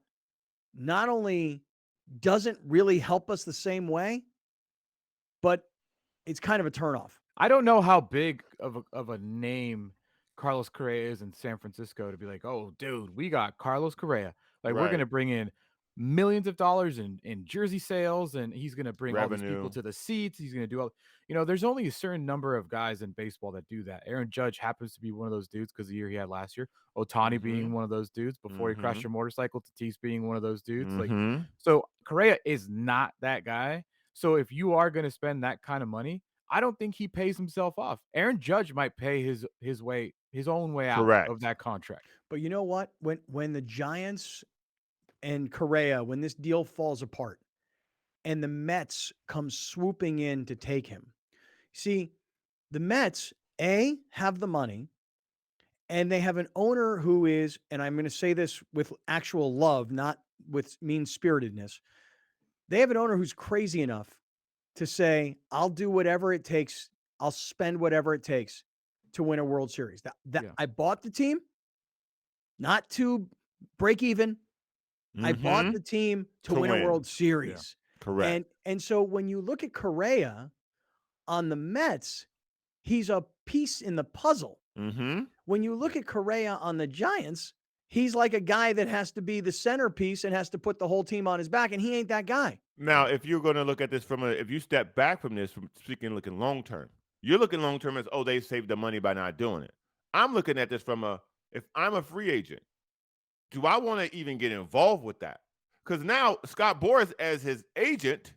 not only doesn't really help us the same way, but it's kind of a turnoff. I don't know how big of a name Carlos Correa is in San Francisco to be like, oh, dude, we got Carlos Correa. Like, we're Right. going to bring in millions of dollars in jersey sales, and he's going to bring all these people Revenue. to the seats. He's going to do all, there's only a certain number of guys in baseball that do that. Aaron Judge happens to be one of those dudes because the year he had last year. Otani being one of those dudes before he crashed your motorcycle. Tatis being one of those dudes. Like, so Correa is not that guy. So if you are going to spend that kind of money, I don't think he pays himself off. Aaron Judge might pay his own way out Correct. of that contract. But you know what? When the Giants and Correa, when this deal falls apart and the Mets come swooping in to take him, see, the Mets, have the money, and they have an owner who is, and I'm going to say this with actual love, not with mean-spiritedness, they have an owner who's crazy enough to say, I'll do whatever it takes, I'll spend whatever it takes to win a World Series. I bought the team not to break even. I bought the team to win a World Series. Yeah. Correct. And so when you look at Correa on the Mets, he's a piece in the puzzle. When you look at Correa on the Giants, he's like a guy that has to be the centerpiece and has to put the whole team on his back, and he ain't that guy. Now, if you're going to look at this if you step back from this, from looking long term, you're looking long term as, oh, they saved the money by not doing it. I'm looking at this from if I'm a free agent, do I want to even get involved with that? Because now Scott Boras as his agent,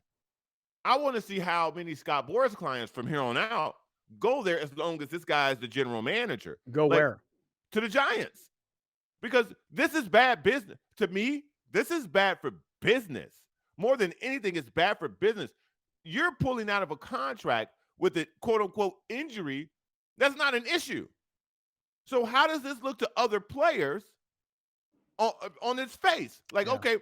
I want to see how many Scott Boras clients from here on out go there as long as this guy is the general manager. Go where? To the Giants. Because this is bad business. To me, this is bad for business. More than anything, it's bad for business. You're pulling out of a contract with a quote-unquote injury. That's not an issue. So how does this look to other players on its face? Like, okay,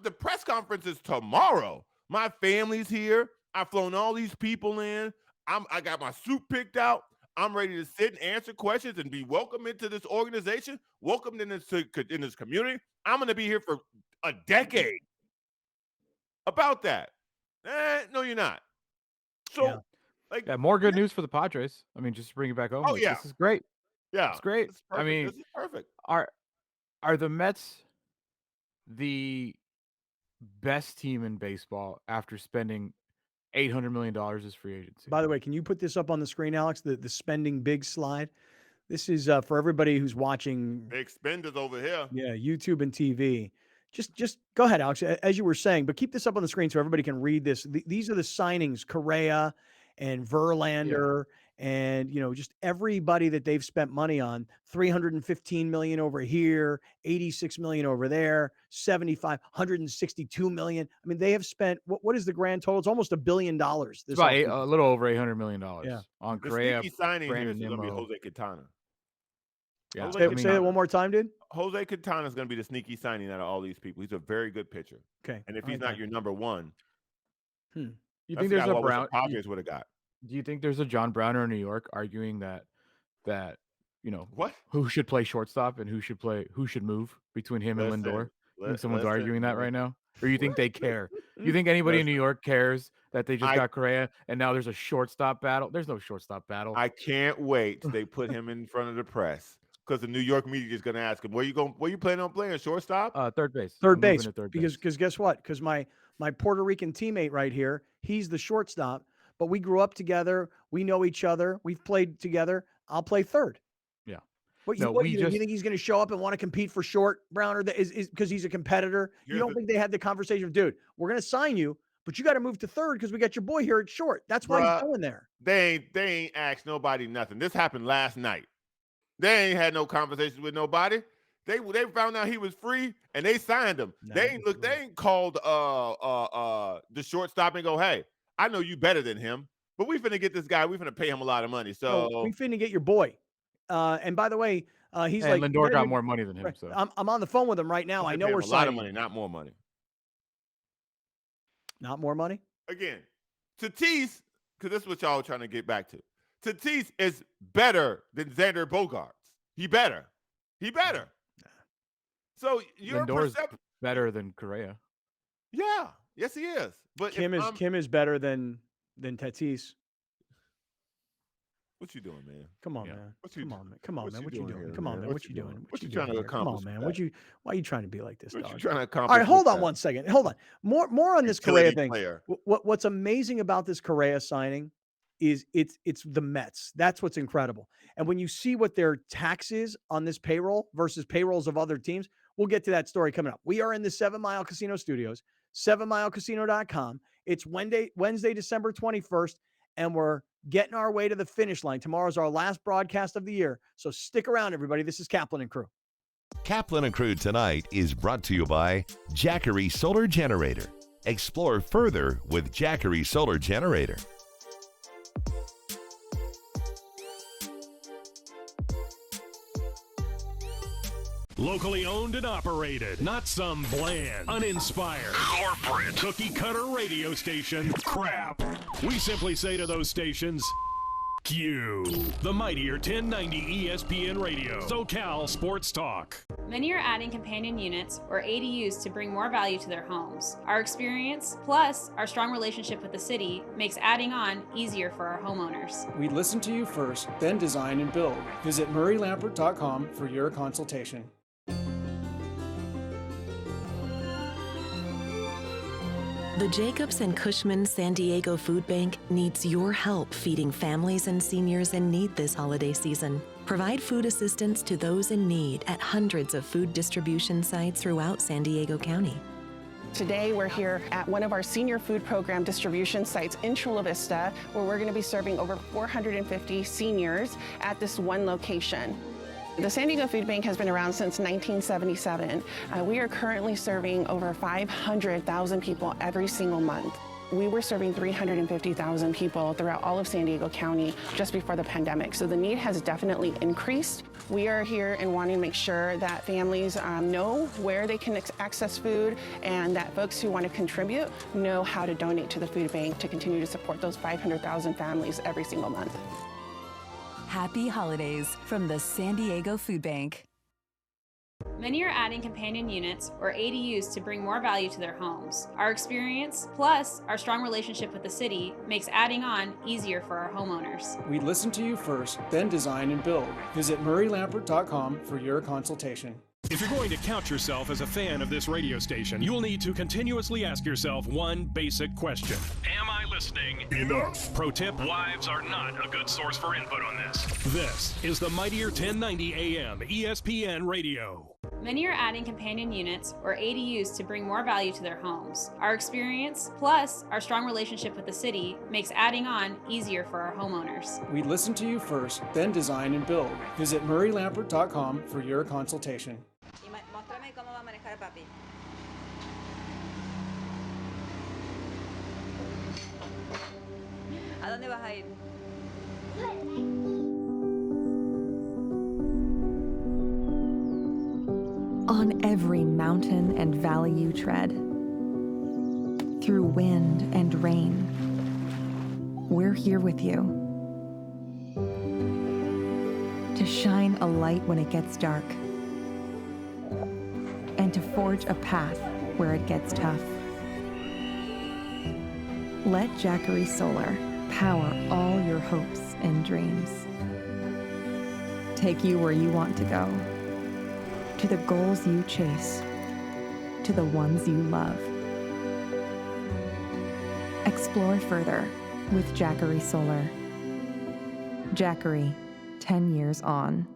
the press conference is tomorrow. My family's here. I've flown all these people in. I got my suit picked out. I'm ready to sit and answer questions and be welcomed into this organization, welcomed in this community. I'm going to be here for a decade. About that. No, you're not. So, more good news for the Padres. I mean, just to bring it back home. Oh, yeah. This is great. Yeah. It's great. This is perfect. I mean, this is perfect. Are the Mets the best team in baseball after spending $800 million as free agency? By the way, can you put this up on the screen, Alex, the spending big slide? This is for everybody who's watching. Big spenders over here. Yeah, YouTube and TV. Just go ahead, Alex, as you were saying, but keep this up on the screen so everybody can read this. These are the signings, Correa and Verlander and, just everybody that they've spent money on. $315 million over here, $86 million over there, $162 million. I mean, they have spent, what is the grand total? It's almost $1 billion. It's about a little over $800 million on The Correa. sneaky signing here is Brandon going to be Nimmo. Jose Quintana. Yeah, Say it one more time, dude. Jose Quintana is going to be the sneaky signing out of all these people. He's a very good pitcher. Okay. And if he's not your number one, you think there's a Brown? Padres would have got. Do you think there's a John Browner in New York arguing that what? Who should play shortstop and who should move between him and Lindor? You think someone's arguing that right now? Or you think they care? You think anybody in New York cares that they just got Correa and now there's a shortstop battle? There's no shortstop battle. I can't wait till they put him in front of the press because the New York media is going to ask him, where you planning on playing? Shortstop? Third base. Third base. Because guess what? Because my Puerto Rican teammate right here, he's the shortstop, but we grew up together. We know each other. We've played together. I'll play third. Yeah. You think he's going to show up and want to compete for short, Browner? Is because he's a competitor? You don't think they had the conversation of, dude, we're going to sign you, but you got to move to third because we got your boy here at short. That's why he's going there. They ain't asked nobody nothing. This happened last night. They ain't had no conversations with nobody. They found out he was free and they signed him. They ain't called the shortstop and go, hey, I know you better than him, but we finna get this guy. We finna pay him a lot of money. So we finna get your boy. And by the way, he's like Lindor got more money than him. So I'm on the phone with him right now. I know we're a lot signing of money, not more money. Not more money. Again, Tatis, because this is what y'all are trying to get back to. Tatis is better than Xander Bogaerts. He better. So your better than Correa. Yeah, yes, he is. But Kim is better than Tatis. What you doing, man? Come on, man. Come on, man. Come on, man. What you doing? here, Come on, man. What you doing? What you trying to accomplish? Come on, man. Why are you trying to be like this, What dog? you trying to All accomplish? right, hold with on that? one second. Hold on. More on this Correa Utility thing. player. What's amazing about this Correa signing is it's the Mets. That's what's incredible. And when you see what their tax is on this payroll versus payrolls of other teams, we'll get to that story coming up. We are in the 7 Mile Casino Studios, 7milecasino.com. It's Wednesday, December 21st, and we're getting our way to the finish line. Tomorrow's our last broadcast of the year. So stick around, everybody. This is Kaplan and Crew. Kaplan and Crew tonight is brought to you by Jackery Solar Generator. Explore further with Jackery Solar Generator. Locally owned and operated, not some bland, uninspired, corporate, cookie-cutter radio station crap. We simply say to those stations, Q. The mightier 1090 ESPN Radio, SoCal Sports Talk. Many are adding companion units or ADUs to bring more value to their homes. Our experience, plus our strong relationship with the city, makes adding on easier for our homeowners. We listen to you first, then design and build. Visit murraylampert.com for your consultation. The Jacobs and Cushman San Diego Food Bank needs your help feeding families and seniors in need this holiday season. Provide food assistance to those in need at hundreds of food distribution sites throughout San Diego County. Today, we're here at one of our senior food program distribution sites in Chula Vista, where we're going to be serving over 450 seniors at this one location. The San Diego Food Bank has been around since 1977. We are currently serving over 500,000 people every single month. We were serving 350,000 people throughout all of San Diego County just before the pandemic, so the need has definitely increased. We are here and wanting to make sure that families know where they can access food, and that folks who want to contribute know how to donate to the food bank to continue to support those 500,000 families every single month. Happy holidays from the San Diego Food Bank. Many are adding companion units or ADUs to bring more value to their homes. Our experience, plus our strong relationship with the city, makes adding on easier for our homeowners. We listen to you first, then design and build. Visit murraylampert.com for your consultation. If you're going to count yourself as a fan of this radio station, you'll need to continuously ask yourself one basic question. Am I listening enough? Pro tip, wives are not a good source for input on this. This is the mightier 1090 AM ESPN Radio. Many are adding companion units or ADUs to bring more value to their homes. Our experience, plus our strong relationship with the city, makes adding on easier for our homeowners. We listen to you first, then design and build. Visit murraylampert.com for your consultation. Muéstrame cómo va a manejar papi. ¿A dónde vas a ir? On every mountain and valley you tread, through wind and rain, we're here with you. To shine a light when it gets dark, and to forge a path where it gets tough. Let Jackery Solar power all your hopes and dreams. Take you where you want to go, to the goals you chase, to the ones you love. Explore further with Jackery Solar. Jackery, 10 years on.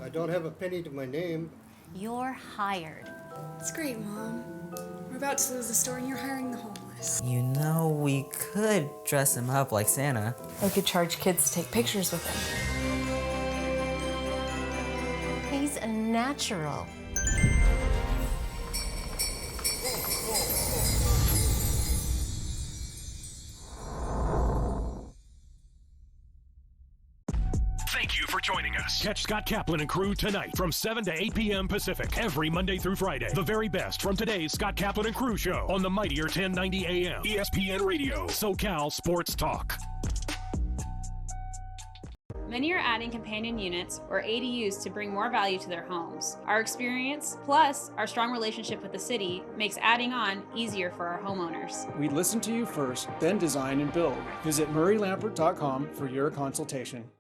I don't have a penny to my name. You're hired. It's great, Mom. We're about to lose the store and you're hiring the homeless. You know, we could dress him up like Santa. I could charge kids to take pictures with him. He's a natural. Thank you for joining us. Catch Scott Kaplan and Crew tonight from 7 to 8 p.m. Pacific every Monday through Friday. The very best from today's Scott Kaplan and Crew show on the mightier 1090 AM ESPN Radio, SoCal Sports Talk. Many are adding companion units or ADUs to bring more value to their homes. Our experience, plus our strong relationship with the city, makes adding on easier for our homeowners. We listen to you first, then design and build. Visit murraylampert.com for your consultation.